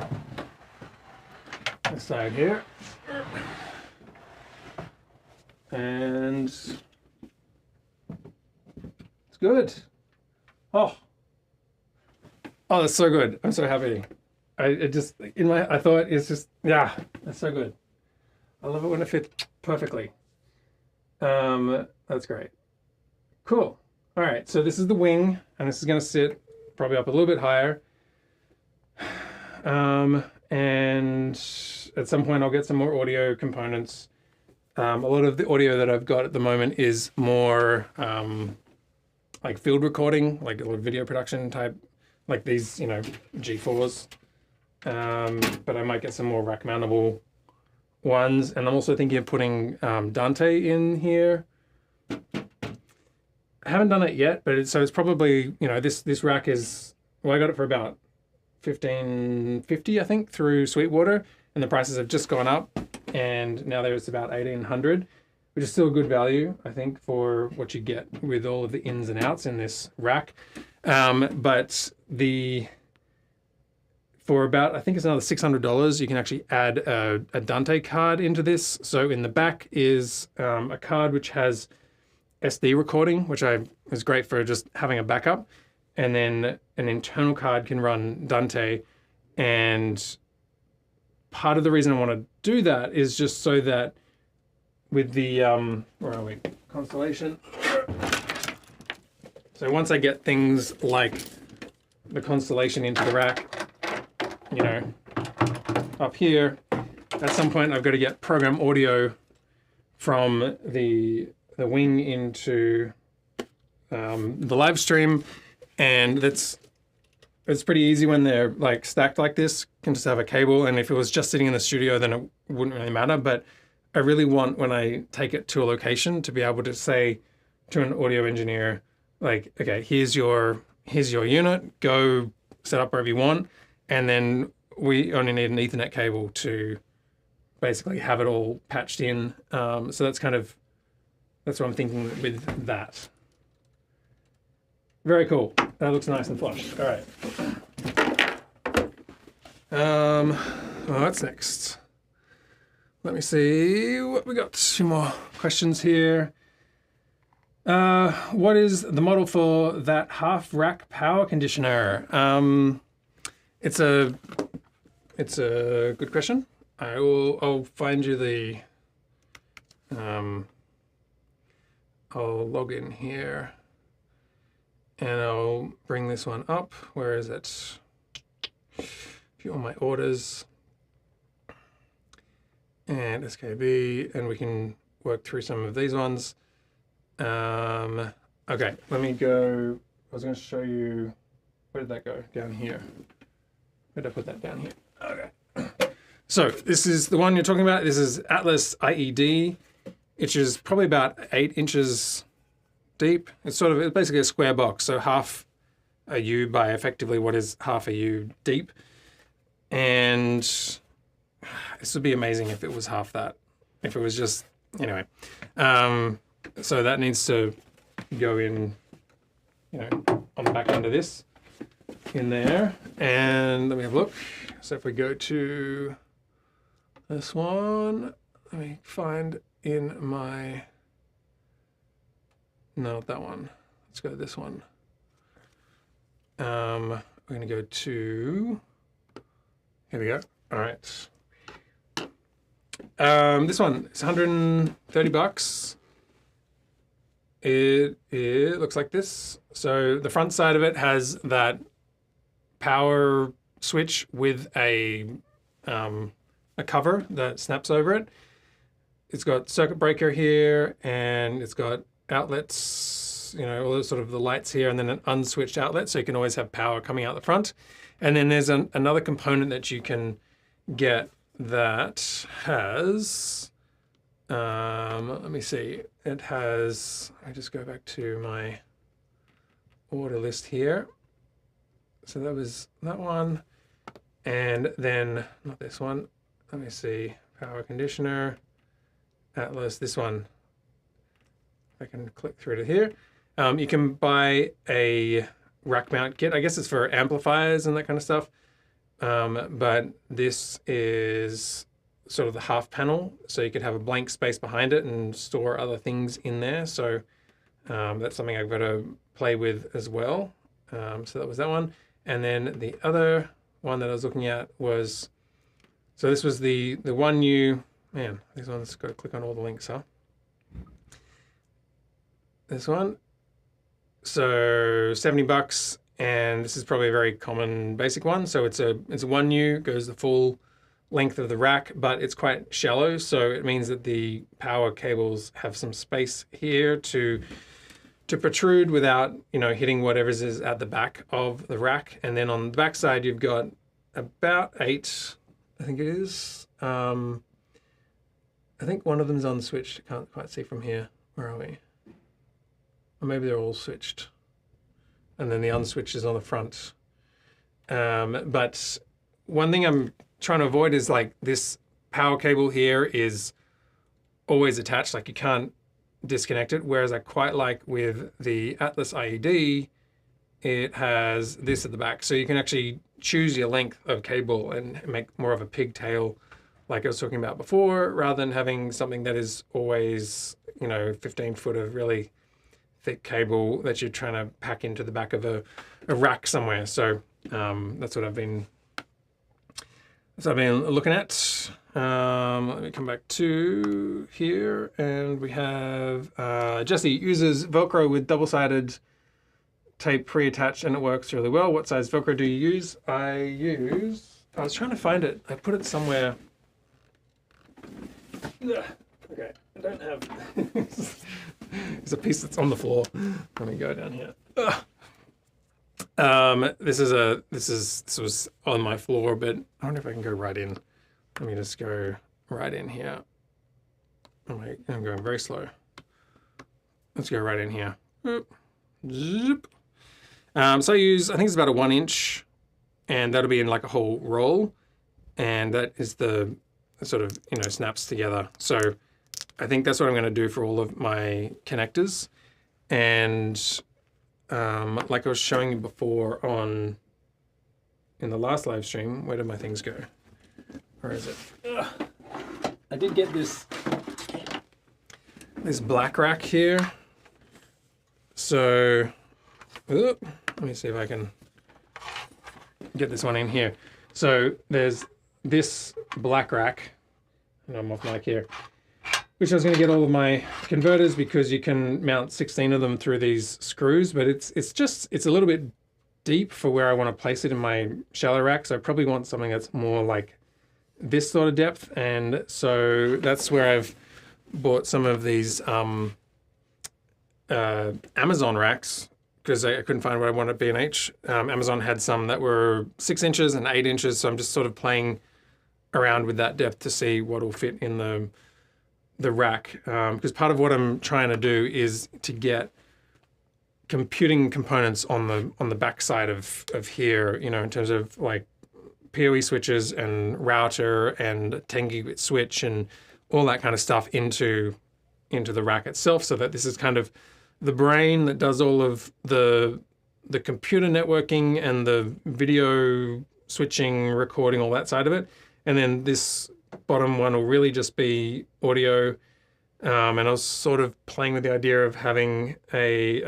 this side here, and it's good. Oh, that's so good. I'm so happy. I thought it's just, yeah, that's so good. I love it when it fits perfectly. That's great. Cool. All right, so this is the wing, and this is going to sit probably up a little bit higher. And at some point I'll get some more audio components. A lot of the audio that I've got at the moment is more like field recording, like a little video production type, like these, you know, G4s. But I might get some more rack mountable ones. And I'm also thinking of putting Dante in here. I haven't done it yet, but it's probably, you know, this rack is, well, I got it for about $1,550, I think, through Sweetwater, and the prices have just gone up, and now there's about $1,800, which is still a good value, I think, for what you get with all of the ins and outs in this rack. But for about, I think it's another $600, you can actually add a Dante card into this. So in the back is a card which has SD recording, which is great for just having a backup. And then an internal card can run Dante. And part of the reason I want to do that is just so that with the, where are we? Constellation. So once I get things like the Constellation into the rack, you know, up here, at some point I've got to get program audio from the wing into the live stream, and it's pretty easy when they're like stacked like this. You can just have a cable, and if it was just sitting in the studio, then it wouldn't really matter. But I really want, when I take it to a location, to be able to say to an audio engineer, like, okay, here's your unit, go set up wherever you want, and then we only need an Ethernet cable to basically have it all patched in. So that's what I'm thinking with that. Very cool. That looks nice and flush. All right. What's next? Let me see what we got. 2 more questions here. What is the model for that half rack power conditioner? It's a good question. I'll find you the. I'll log in here, and I'll bring this one up. Where is it? View all my orders, and SKB, and we can work through some of these ones. Okay, let me go. I was going to show you. Where did that go? Down here. Where did I put that down here? Okay. So this is the one you're talking about. This is Atlas IED, which is probably about 8 inches deep. It's basically a square box, so half a U by effectively what is half a U deep. And this would be amazing if it was half that. If it was just, anyway. So that needs to go in, you know, on the back end of this, in there. And let me have a look. So if we go to this one, let me find in my, no, not that one. Let's go to this one. We're going to go to, here we go. All right. This one is 130 bucks. It looks like this. So the front side of it has that power switch with a cover that snaps over it. It's got circuit breaker here, and it's got outlets, you know, all the sort of the lights here, and then an unswitched outlet, so you can always have power coming out the front. And then there's another component that you can get that has, let me see, it has, I just go back to my order list here. So that was that one, and then, not this one, let me see, power conditioner, Atlas, this one, I can click through to here. You can buy a rack mount kit. I guess it's for amplifiers and that kind of stuff. But this is sort of the half panel, so you could have a blank space behind it and store other things in there. So that's something I've got to play with as well. So that was that one. And then the other one that I was looking at was, so this was the one new, man, these ones got to click on all the links, huh? This one. So 70 bucks. And this is probably a very common basic one. So it's a 1U, goes the full length of the rack, but it's quite shallow. So it means that the power cables have some space here to protrude without, you know, hitting whatever's is at the back of the rack. And then on the back side, you've got about 8, I think it is. I think one of them's unswitched. I can't quite see from here. Where are we? Or maybe they're all switched. And then the unswitch is on the front. But one thing I'm trying to avoid is like this power cable here is always attached, like you can't disconnect it. Whereas I quite like with the Atlas IED, it has this at the back. So you can actually choose your length of cable and make more of a pigtail like I was talking about before, rather than having something that is always, you know, 15 foot of really thick cable that you're trying to pack into the back of a rack somewhere. So that's what I've been looking at. Let me come back to here, and we have Jesse uses Velcro with double-sided tape pre-attached, and it works really well. What size Velcro do you use? I was trying to find it. I put it somewhere. Okay, I don't have. There's a piece that's on the floor. Let me go down here. This was on my floor, but I wonder if I can go right in. Let me just go right in here. I'm going very slow. Let's go right in here. Zip. So I use, I think it's about a 1 inch, and that'll be in like a whole roll, and that is the sort of, you know, snaps together. So I think that's what I'm going to do for all of my connectors. And like I was showing you before in the last live stream, where did my things go? Where is it? I did get this black rack here. So let me see if I can get this one in here. So there's this black rack, and I'm off mic here, which I was going to get all of my converters, because you can mount 16 of them through these screws, but it's a little bit deep for where I want to place it in my shallow rack. So I probably want something that's more like this sort of depth. And so that's where I've bought some of these Amazon racks, because I couldn't find what I wanted at B&H. Amazon had some that were 6 inches and 8 inches. So I'm just sort of playing around with that depth to see what will fit in the rack. Because part of what I'm trying to do is to get computing components on the back side of here, you know, in terms of like PoE switches and router and 10 gigabit switch and all that kind of stuff into the rack itself, so that this is kind of the brain that does all of the computer networking and the video switching, recording, all that side of it. And then this bottom one will really just be audio. And I was sort of playing with the idea of having a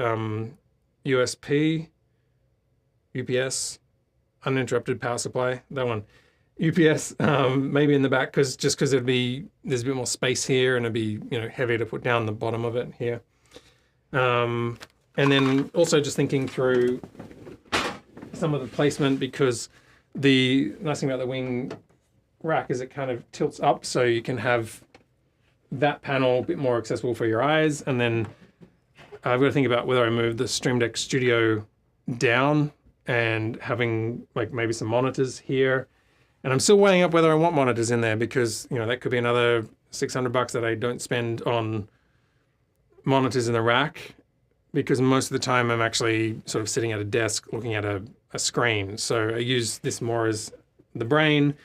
USP, UPS, uninterrupted power supply, that one. UPS maybe in the back, because there's a bit more space here, and it'd be heavy to put down the bottom of it here. And then also just thinking through some of the placement, because the nice thing about the wing rack is it kind of tilts up, so you can have that panel a bit more accessible for your eyes. And then I've got to think about whether I move the Stream Deck Studio down and having like maybe some monitors here. And I'm still weighing up whether I want monitors in there, because that could be another $600 that I don't spend on monitors in the rack, because most of the time I'm actually sort of sitting at a desk looking at a screen. So I use this more as the brain,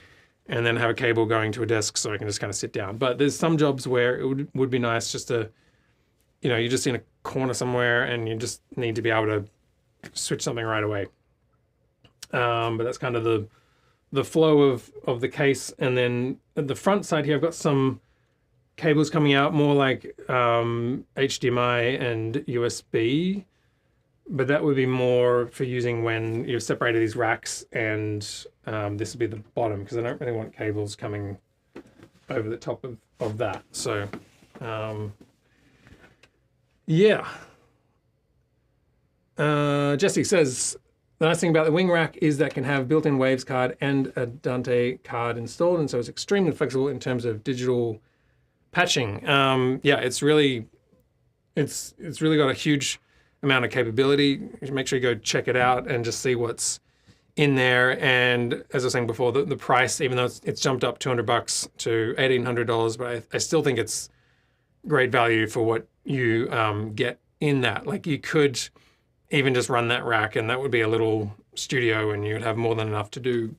and then have a cable going to a desk so I can just kind of sit down. But there's some jobs where it would be nice just to, you're just in a corner somewhere and you just need to be able to switch something right away. But that's kind of the flow of the case. And then at the front side here, I've got some cables coming out, more like HDMI and USB, but that would be more for using when you've separated these racks, and this would be the bottom, because I don't really want cables coming over the top of that. So yeah. Jesse says, the nice thing about the wing rack is that it can have built-in Waves card and a Dante card installed, and so it's extremely flexible in terms of digital patching. Yeah, it's really got a huge amount of capability. Make sure you go check it out and just see what's in there. And as I was saying before, the price, even though it's jumped up $200 to $1,800, but I still think it's great value for what you get in that. Like, you could even just run that rack, and that would be a little studio, and you'd have more than enough to do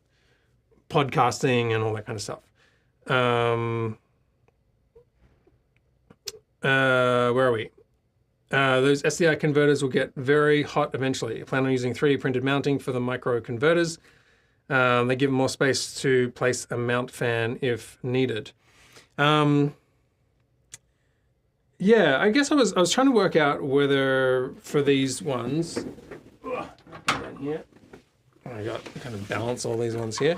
podcasting and all that kind of stuff. Where are we? Those SDI converters will get very hot eventually. I plan on using 3D printed mounting for the micro converters. They give more space to place a mount fan if needed. Yeah, I guess I was trying to work out whether for these ones, down here, I got to kind of balance all these ones here.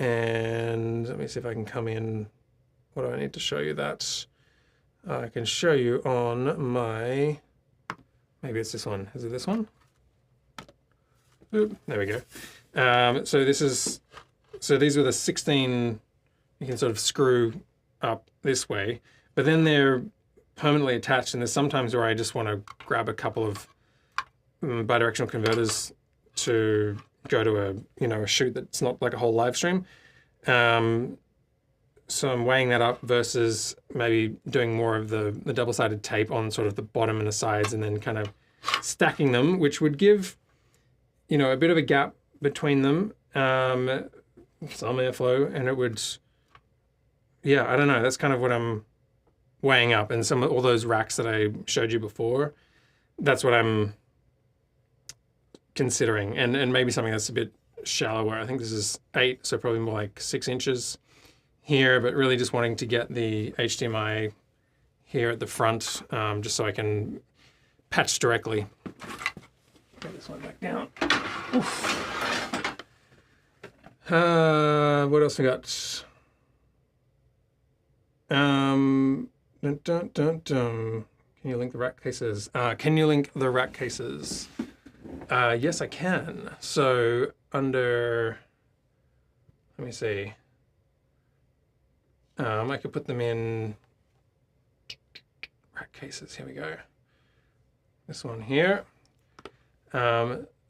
And let me see if I can come in. What do I need to show you that? I can show you on my, maybe it's this one. Is it this one? Oop, there we go. So these are the 16, you can sort of screw up this way, but then they're permanently attached, and there's sometimes where I just want to grab a couple of bidirectional converters to go to a shoot that's not like a whole live stream. So I'm weighing that up versus maybe doing more of the double-sided tape on sort of the bottom and the sides, and then kind of stacking them, which would give, a bit of a gap between them, some airflow, and it would, yeah, I don't know. That's kind of what I'm weighing up. And all those racks that I showed you before, that's what I'm considering. And maybe something that's a bit shallower. I think this is 8, so probably more like 6 inches here, but really just wanting to get the HDMI here at the front, just so I can patch directly. Get this one back down. Oof. What else we got? Can you link the rack cases? Can you link the rack cases? Yes, I can. So under, let me see. I could put them in rack cases. Here we go. This one here.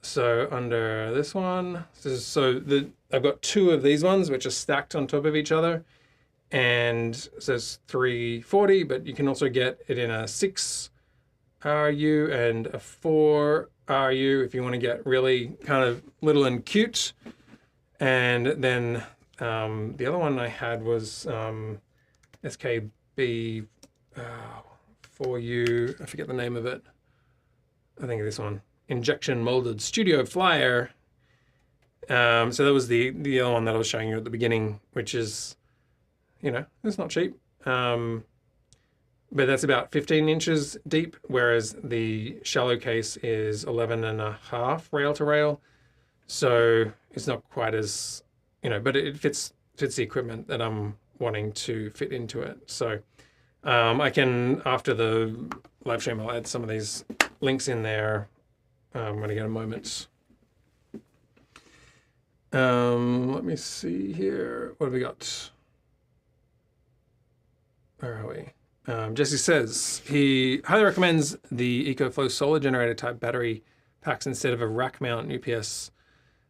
So under this one, I've got 2 of these ones which are stacked on top of each other, and it says 340, but you can also get it in a 6 RU and a 4 RU if you want to get really kind of little and cute. And then the other one I had was SKB 4U, I forget the name of it. I think this one, injection molded studio flyer. So that was the other one that I was showing you at the beginning, which is, it's not cheap. But that's about 15 inches deep, whereas the shallow case is 11.5 rail to rail. So it's not quite as, but it fits the equipment that I'm wanting to fit into it. So I can, after the live stream, I'll add some of these links in there when I get a moment. Let me see here. What have we got? Where are we? Jesse says he highly recommends the EcoFlow solar generator type battery packs instead of a rack mount UPS.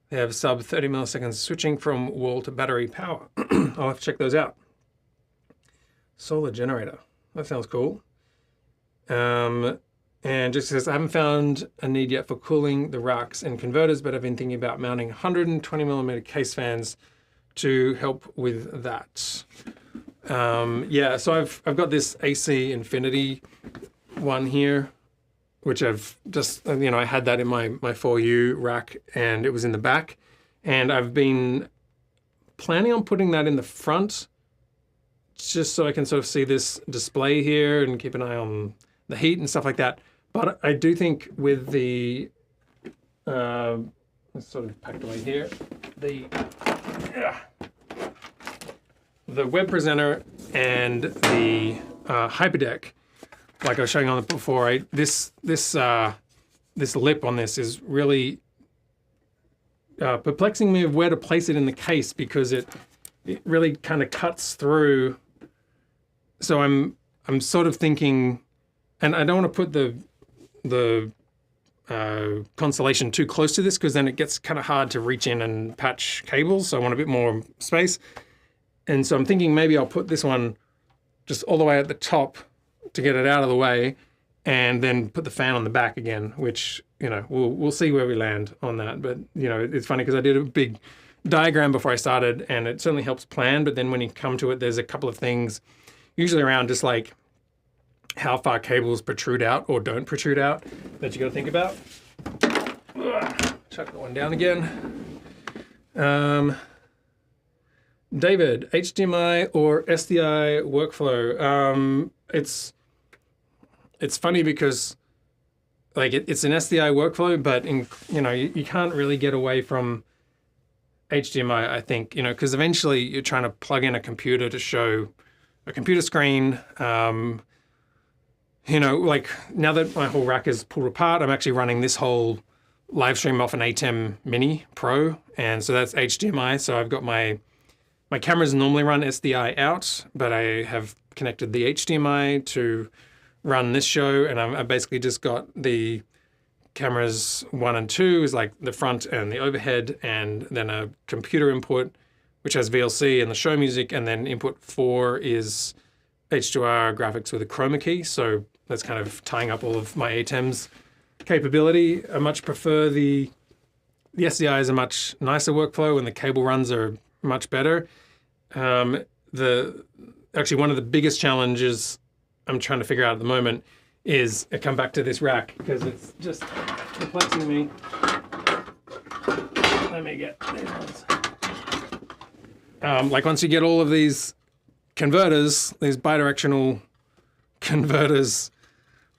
They have sub 30 milliseconds switching from wall to battery power. I'll have to check those out. Solar generator. That sounds cool. And Jesse says, I haven't found a need yet for cooling the racks and converters, but I've been thinking about mounting 120 millimeter case fans to help with that. Yeah, so I've got this AC Infinity one here, which I've just, I had that in my 4U rack and it was in the back. And I've been planning on putting that in the front just so I can sort of see this display here and keep an eye on the heat and stuff like that. But I do think with the, it's sort of packed away here, the web presenter and the hyperdeck, like I was showing on it before, this lip on this is really perplexing me of where to place it in the case because it really kind of cuts through. So I'm sort of thinking, and I don't want to put the constellation too close to this because then it gets kind of hard to reach in and patch cables. So I want a bit more space. And so I'm thinking maybe I'll put this one just all the way at the top to get it out of the way and then put the fan on the back again, which, we'll see where we land on that. But, it's funny because I did a big diagram before I started and it certainly helps plan. But then when you come to it, there's a couple of things usually around just like how far cables protrude out or don't protrude out that you got to think about. Chuck that one down again. David, HDMI or SDI workflow? It's funny because like it's an SDI workflow, but you can't really get away from HDMI, I think, because eventually you're trying to plug in a computer to show a computer screen. Like now that my whole rack is pulled apart, I'm actually running this whole live stream off an ATEM Mini Pro, and so that's HDMI. So I've got my cameras normally run SDI out, but I have connected the HDMI to run this show, and I basically just got the cameras 1 and 2 is like the front and the overhead, and then a computer input, which has VLC and the show music, and then input 4 is H2R graphics with a chroma key. So that's kind of tying up all of my ATEM's capability. I much prefer the SDI is a much nicer workflow, and the cable runs are much better. Actually one of the biggest challenges I'm trying to figure out at the moment is I come back to this rack because it's just perplexing me. Let me get these ones. Like once you get all of these converters, these bidirectional converters,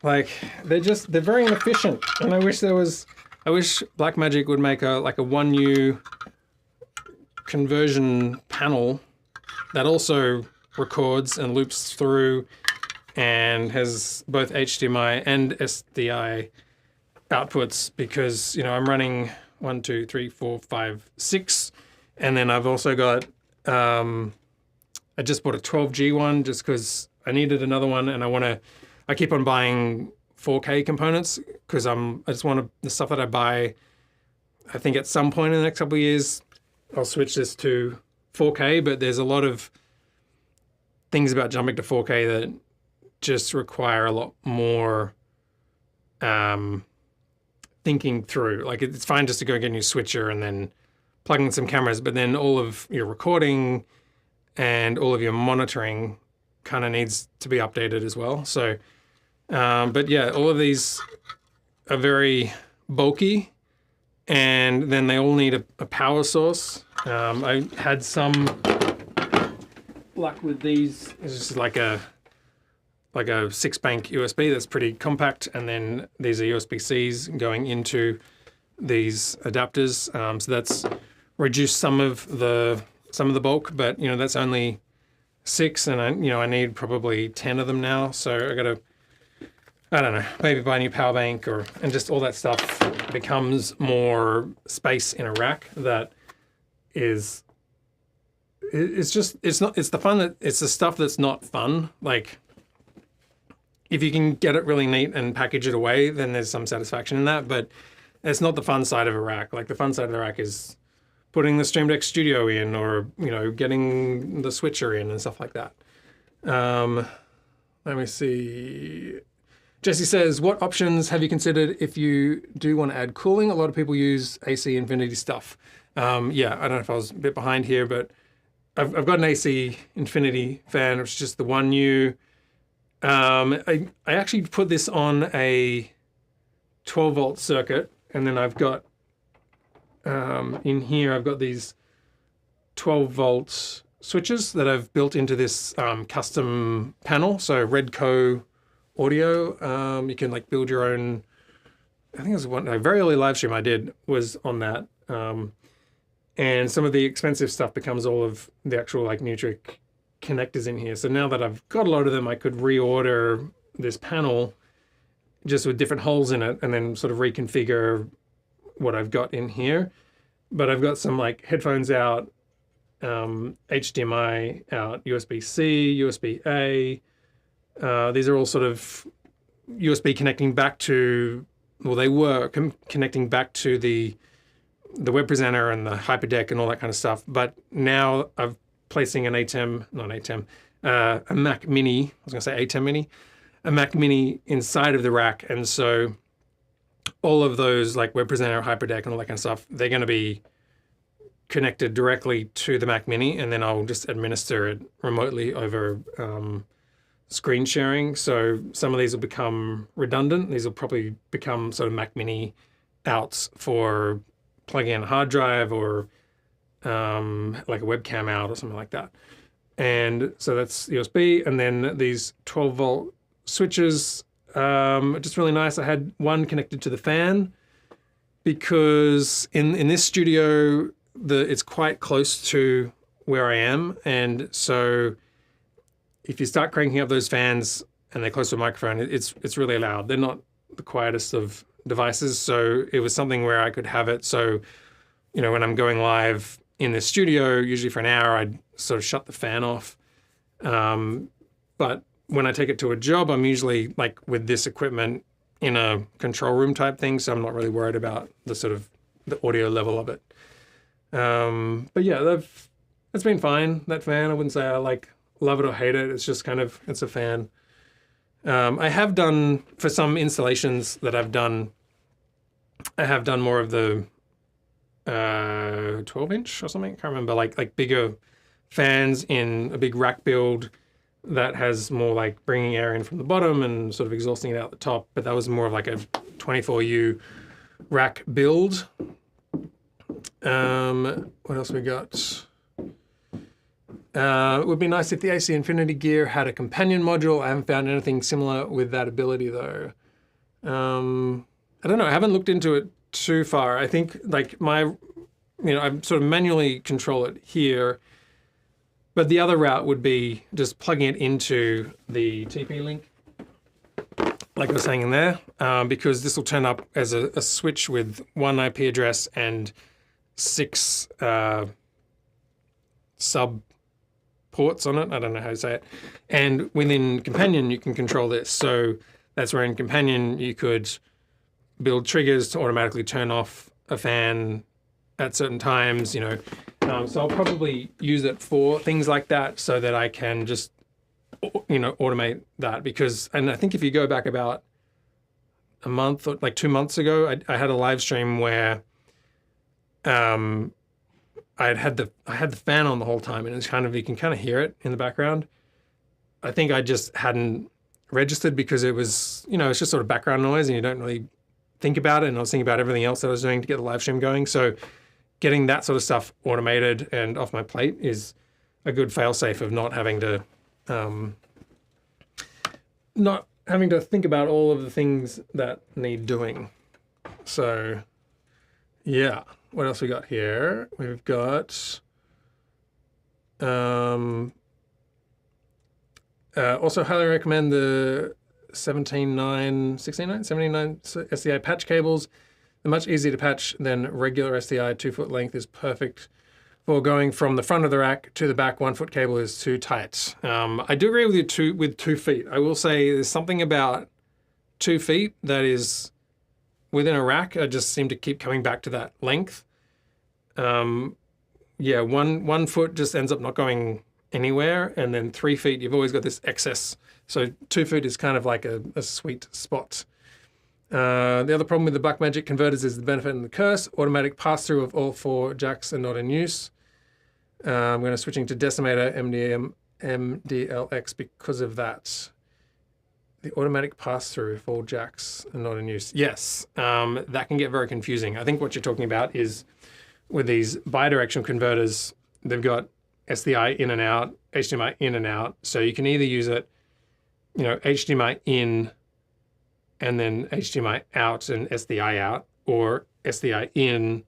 like they're very inefficient. And I wish Blackmagic would make a 1U conversion panel that also records and loops through and has both HDMI and SDI outputs, because I'm running 1, 2, 3, 4, 5, 6, and then I've also got I just bought a 12G one just because I needed another one, and I keep on buying 4K components because the stuff that I buy, I think at some point in the next couple of years I'll switch this to 4K, but there's a lot of things about jumping to 4K that just require a lot more thinking through. Like it's fine just to go get a new switcher and then plug in some cameras, but then all of your recording and all of your monitoring kind of needs to be updated as well. So, but yeah, all of these are very bulky, and then they all need a power source. I had some luck with these. This is like a 6-bank USB that's pretty compact, and then these are USB-Cs going into these adapters. So that's reduced some of the bulk, but that's only 6, and I need probably 10 of them now. So I got to, I don't know, maybe buy a new power bank, and just all that stuff becomes more space in a rack that is. It's the stuff that's not fun. Like, if you can get it really neat and package it away, then there's some satisfaction in that. But it's not the fun side of a rack. Like, the fun side of the rack is putting the Stream Deck Studio in, or getting the switcher in and stuff like that. Let me see. Jesse says, what options have you considered if you do want to add cooling? A lot of people use AC Infinity stuff. Yeah, I don't know if I was a bit behind here, but I've got an AC Infinity fan, which is just the one new. I actually put this on a 12-volt circuit, and then I've got in here I've got these 12-volt switches that I've built into this custom panel. So Redco audio. You can like build your own. I think it was a very early live stream I did was on that. And some of the expensive stuff becomes all of the actual like Nutric connectors in here. So now that I've got a lot of them, I could reorder this panel just with different holes in it, and then sort of reconfigure what I've got in here. But I've got some like headphones out, HDMI out, USB-C, USB-A. These are all sort of USB connecting back to, well, they were connecting back to the web presenter and the hyperdeck and all that kind of stuff. But now I'm placing an a Mac Mini. I was going to say ATEM Mini, a Mac Mini inside of the rack, and so all of those like web presenter, hyperdeck, and all that kind of stuff, they're going to be connected directly to the Mac Mini, and then I'll just administer it remotely over screen sharing. So some of these will become redundant. These will probably become sort of Mac Mini outs for plugging in a hard drive, or like a webcam out or something like that. And so that's USB. And then these 12-volt switches, just really nice. I had one connected to the fan because in this studio, it's quite close to where I am. And so if you start cranking up those fans and they're close to a microphone, it's really loud. They're not the quietest of devices. So it was something where I could have it. So, when I'm going live in the studio, usually for an hour, I'd sort of shut the fan off. But when I take it to a job, I'm usually like with this equipment in a control room type thing. So I'm not really worried about the sort of the audio level of it. But yeah, it's been fine. That fan, I wouldn't say I like love it or hate it. It's just kind of, it's a fan. I have done, for some installations that I've done, I have done more of the 12-inch or something. I can't remember, like bigger fans in a big rack build that has more like bringing air in from the bottom and sort of exhausting it out the top. But that was more of like a 24U rack build. What else we got? It would be nice if the AC Infinity gear had a companion module. I haven't found anything similar with that ability though. I don't know. I haven't looked into it too far. I think like I sort of manually control it here, but the other route would be just plugging it into the TP-Link, like I was saying in there, because this will turn up as a switch with one IP address and 6 sub ports on it. I don't know how to say it. And within Companion, you can control this. So that's where in Companion, you could build triggers to automatically turn off a fan at certain times, So I'll probably use it for things like that so that I can just, automate that. Because, and I think if you go back about a month or like 2 months ago, I had a live stream where I had the fan on the whole time, and it's kind of, you can kind of hear it in the background. I think I just hadn't registered because it was, it's just sort of background noise and you don't really think about it. And I was thinking about everything else that I was doing to get the live stream going. So getting that sort of stuff automated and off my plate is a good fail-safe of not having to think about all of the things that need doing. So yeah, what else we got here? We've got also highly recommend the 79 SDI patch cables. They're much easier to patch than regular SDI. 2-foot length is perfect for going from the front of the rack to the back. 1-foot cable is too tight. I do agree with you with 2 feet. I will say there's something about 2 feet that is within a rack. I just seem to keep coming back to that length. Yeah, one foot just ends up not going anywhere, and then 3 feet, you've always got this excess. So 2 feet is kind of like a sweet spot. The other problem with the blackmagic converters is the benefit and the curse. Automatic pass-through of all 4 jacks are not in use. I'm going to switching to decimator MDLX because of that. The automatic pass-through of all jacks are not in use. Yes, that can get very confusing. I think what you're talking about is with these bidirectional converters, they've got SDI in and out, HDMI in and out. So you can either use it, HDMI in and then HDMI out and SDI out, or SDI in,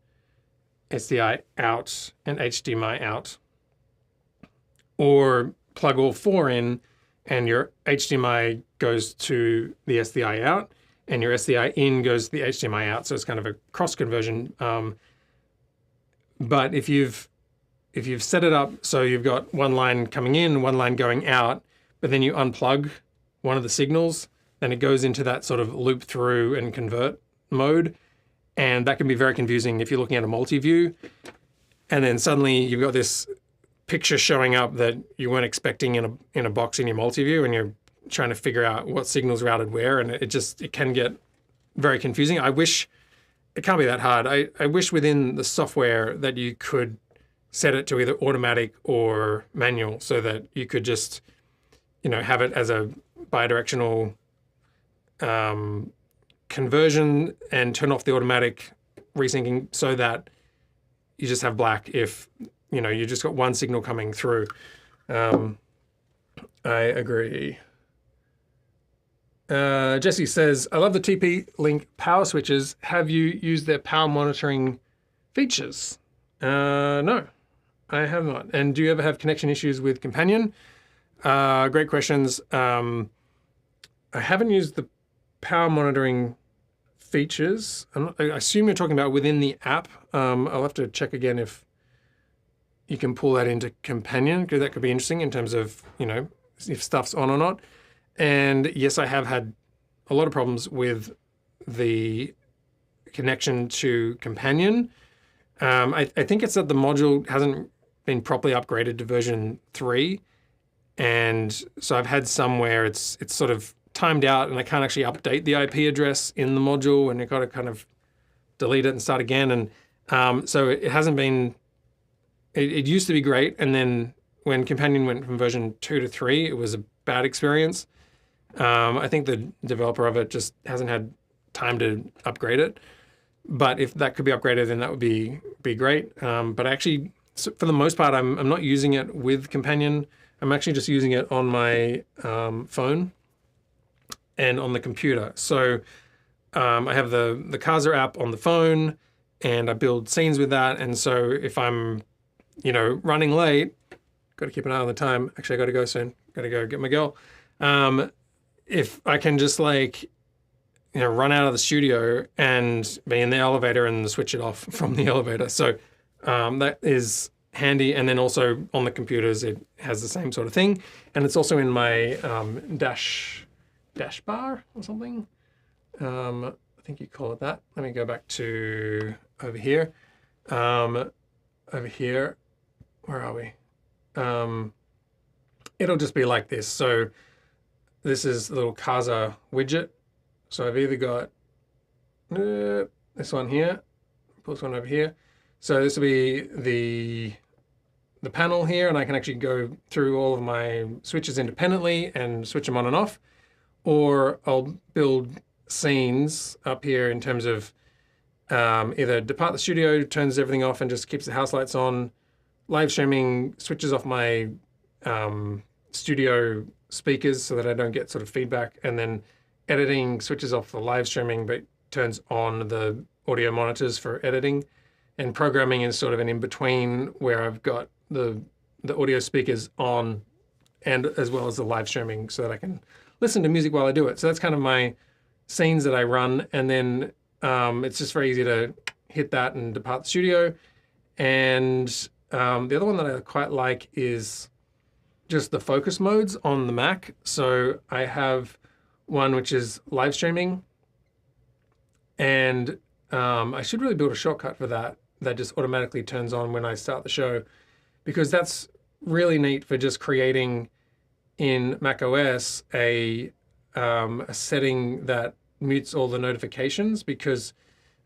SDI out, and HDMI out. Or plug all 4 in and your HDMI goes to the SDI out and your SDI in goes to the HDMI out. So it's kind of a cross conversion. But if you've set it up so you've got one line coming in, one line going out, but then you unplug one of the signals, then it goes into that sort of loop through and convert mode. And that can be very confusing if you're looking at a multi-view. And then suddenly you've got this picture showing up that you weren't expecting in a box in your multi-view, and you're trying to figure out what signal's routed where, and it can get very confusing. I wish, it can't be that hard. I wish within the software that you could set it to either automatic or manual, so that you could just, have it as a bidirectional conversion and turn off the automatic resyncing, so that you just have black if, you just got one signal coming through. I agree. Jesse says, I love the TP-Link power switches. Have you used their power monitoring features? No, I have not. And do you ever have connection issues with Companion? Great questions. I haven't used the power monitoring features. I assume you're talking about within the app. I'll have to check again if you can pull that into Companion, because that could be interesting in terms of, if stuff's on or not. And yes, I have had a lot of problems with the connection to Companion. I think it's that the module hasn't been properly upgraded to version 3. And so I've had some where it's sort of timed out and I can't actually update the IP address in the module, and you've got to kind of delete it and start again. And so it hasn't been, it used to be great. And then when Companion went from version 2 to 3, it was a bad experience. I think the developer of it just hasn't had time to upgrade it. But if that could be upgraded, then that would be great. But actually, for the most part, I'm not using it with Companion. I'm actually just using it on my phone and on the computer. So I have the Casa app on the phone, and I build scenes with that. And so if I'm, running late, got to keep an eye on the time. Actually, I got to go soon. Got to go get my girl. If I can just run out of the studio and be in the elevator and switch it off from the elevator. So that is handy. And then also on the computers, it has the same sort of thing. And it's also in my dash bar or something. I think you call it that. Let me go back to over here. Over here, where are we? It'll just be like this. So this is the little Casa widget. So I've either got this one here, plus one over here. So this will be the panel here, and I can actually go through all of my switches independently and switch them on and off. Or I'll build scenes up here in terms of either depart the studio, turns everything off and just keeps the house lights on, live streaming, switches off my studio speakers so that I don't get sort of feedback, and then editing switches off the live streaming but turns on the audio monitors for editing, and programming is sort of an in-between where I've got the audio speakers on and as well as the live streaming so that I can listen to music while I do it. So that's kind of my scenes that I run, and then it's just very easy to hit that and depart the studio. And the other one that I quite like is just the focus modes on the Mac. So I have one which is live streaming, and I should really build a shortcut for that just automatically turns on when I start the show, because that's really neat for just creating in Mac OS a setting that mutes all the notifications, because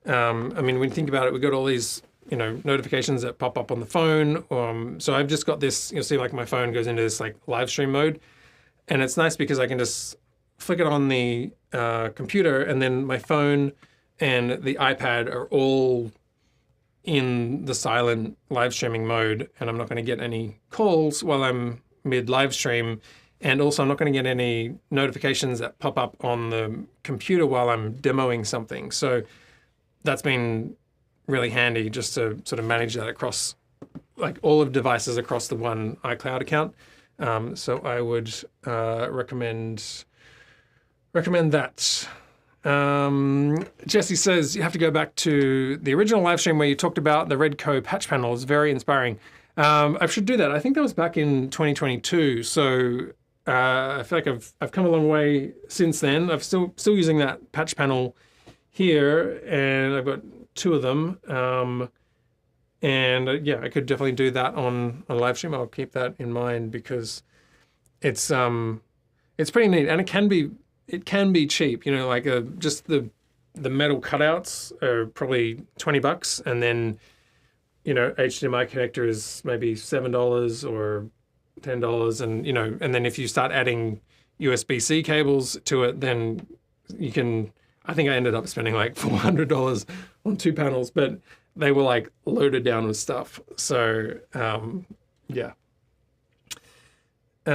I mean, when you think about it, we've got all these notifications that pop up on the phone. So I've just got this, you'll see like my phone goes into this like live stream mode, and it's nice because I can just flick it on the computer, and then my phone and the iPad are all in the silent live streaming mode, and I'm not going to get any calls while I'm mid live stream. And also I'm not going to get any notifications that pop up on the computer while I'm demoing something. So that's been really handy just to sort of manage that across like all of devices across the one iCloud account. So I would recommend that. Jesse says you have to go back to the original live stream where you talked about the Redco patch panel. It's very inspiring. I should do that. I think that was back in 2022. So I feel like I've come a long way since then. I'm still using that patch panel here, and I've got 2 of them. Yeah, I could definitely do that on a live stream. I'll keep that in mind because it's pretty neat, and it can be cheap. Like just the metal cutouts are probably $20, and then HDMI connector is maybe $7 or $10, and then if you start adding USB-C cables to it, then you can. I think I ended up spending like $400 on 2 panels, but they were like loaded down with stuff. So yeah. Yeah,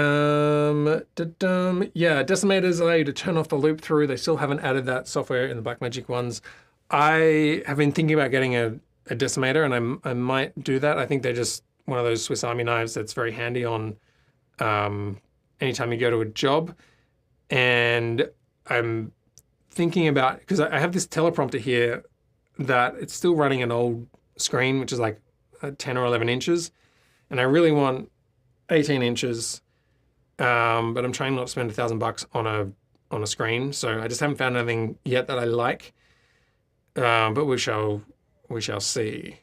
decimators allow you to turn off the loop through. They still haven't added that software in the Blackmagic ones. I have been thinking about getting a decimator, and I might do that. I think they're just one of those Swiss Army knives that's very handy on anytime you go to a job. And I'm thinking about, because I have this teleprompter here that it's still running an old screen, which is like 10 or 11 inches. And I really want 18 inches, but I'm trying not to spend $1,000 on a screen. So I just haven't found anything yet that I like, but we shall see.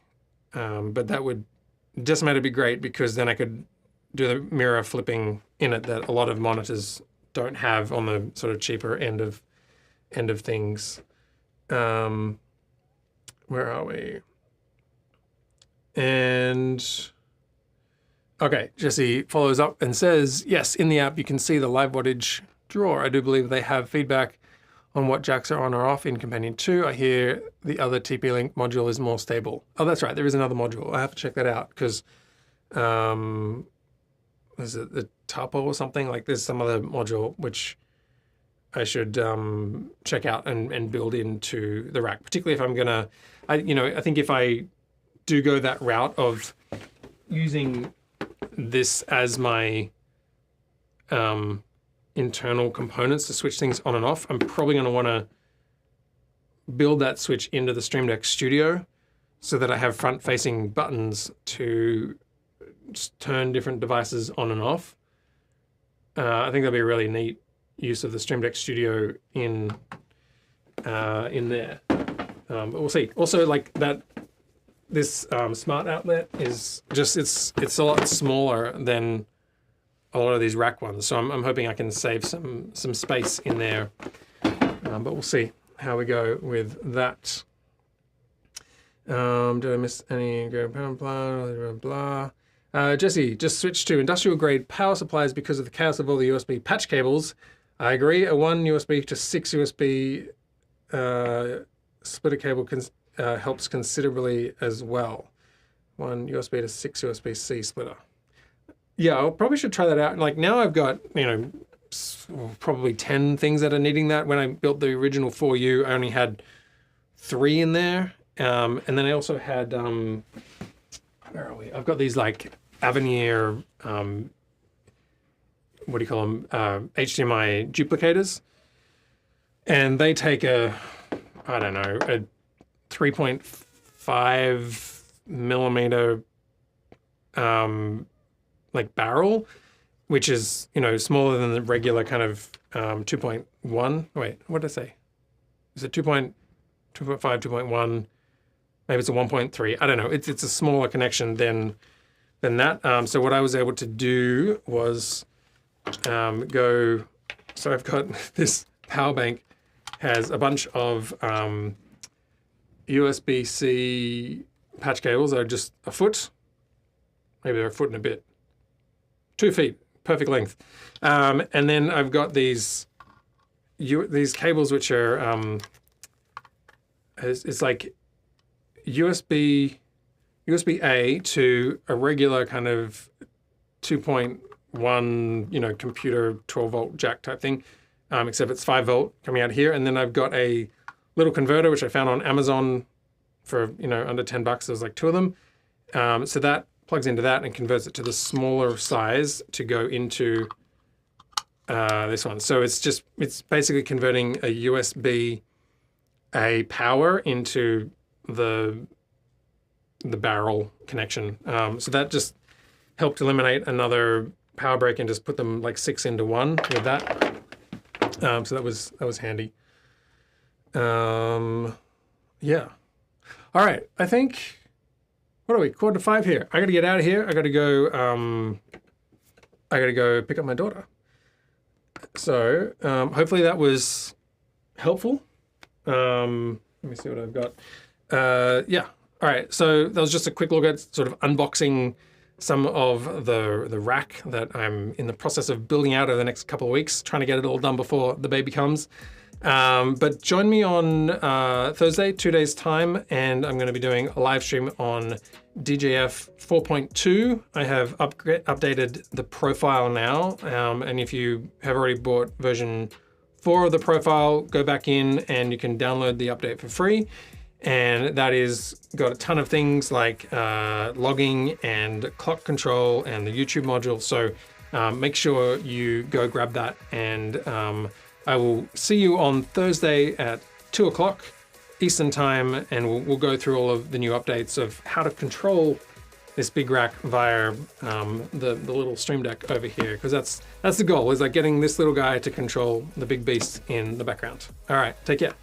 But that would decimator be great, because then I could do the mirror flipping in it that a lot of monitors don't have on the sort of cheaper end of things. Where are we? And okay, Jesse follows up and says, yes, in the app you can see the live wattage drawer. I do believe they have feedback on what jacks are on or off in Companion 2. I hear the other TP-Link module is more stable. Oh, that's right, there is another module. I have to check that out, because is it the Tapo or something? Like there's some other module which I should check out and build into the rack, particularly if I'm gonna, I think if I do go that route of using this as my internal components to switch things on and off, I'm probably going to want to build that switch into the Stream Deck Studio so that I have front-facing buttons to turn different devices on and off. I think that'll be a really neat use of the Stream Deck Studio in there. But we'll see. Also, like that, this smart outlet is just it's a lot smaller than a lot of these rack ones, so I'm hoping I can save some space in there, but we'll see how we go with that. Did I miss any power plant? Blah. Jesse, just switched to industrial grade power supplies because of the chaos of all the USB patch cables. I agree. A 1 USB to 6 USB splitter cable helps considerably as well. 1 USB to 6 USB-C splitter. Yeah, I probably should try that out. Like now I've got, you know, probably 10 things that are needing that. When I built the original 4U, I only had 3 in there. And then I also had, where are we? I've got these like Avenir, what do you call them? HDMI duplicators. And they take a 3.5 millimeter, like barrel, which is, you know, smaller than the regular kind of 2.1. Wait, what did I say? Is it 2.5, 2.1? Maybe it's a 1.3. I don't know. It's a smaller connection than that. So what I was able to do was go. So I've got this power bank has a bunch of USB-C patch cables that are just a foot. Maybe they're a foot and a bit. 2 feet, perfect length. And then I've got these cables which are it's like USB-A to a regular kind of 2.1, you know, computer 12-volt jack type thing, except it's 5 volt coming out here. And then I've got a little converter which I found on Amazon for, you know, under $10. There's like 2 of them. So that plugs into that and converts it to the smaller size to go into this one. So it's basically converting a USB-A power into the barrel connection. So that just helped eliminate another power break and just put them like 6 into 1 with that. So that was handy. Yeah. All right. I think, what are we? 4:45 here. I got to get out of here. I got to go pick up my daughter. So hopefully that was helpful. Let me see what I've got. Yeah. All right. So that was just a quick look at sort of unboxing some of the rack that I'm in the process of building out over the next couple of weeks, trying to get it all done before the baby comes. But join me on Thursday, 2 days time, and I'm going to be doing a live stream on DJF 4.2. I have updated the profile now, and if you have already bought version 4 of the profile, go back in and you can download the update for free. And that is got a ton of things like logging and clock control and the YouTube module. So make sure you go grab that, and I will see you on Thursday at 2 o'clock Eastern time, and we'll go through all of the new updates of how to control this big rack via the little Stream Deck over here, because that's the goal, is like getting this little guy to control the big beast in the background. All right, take care.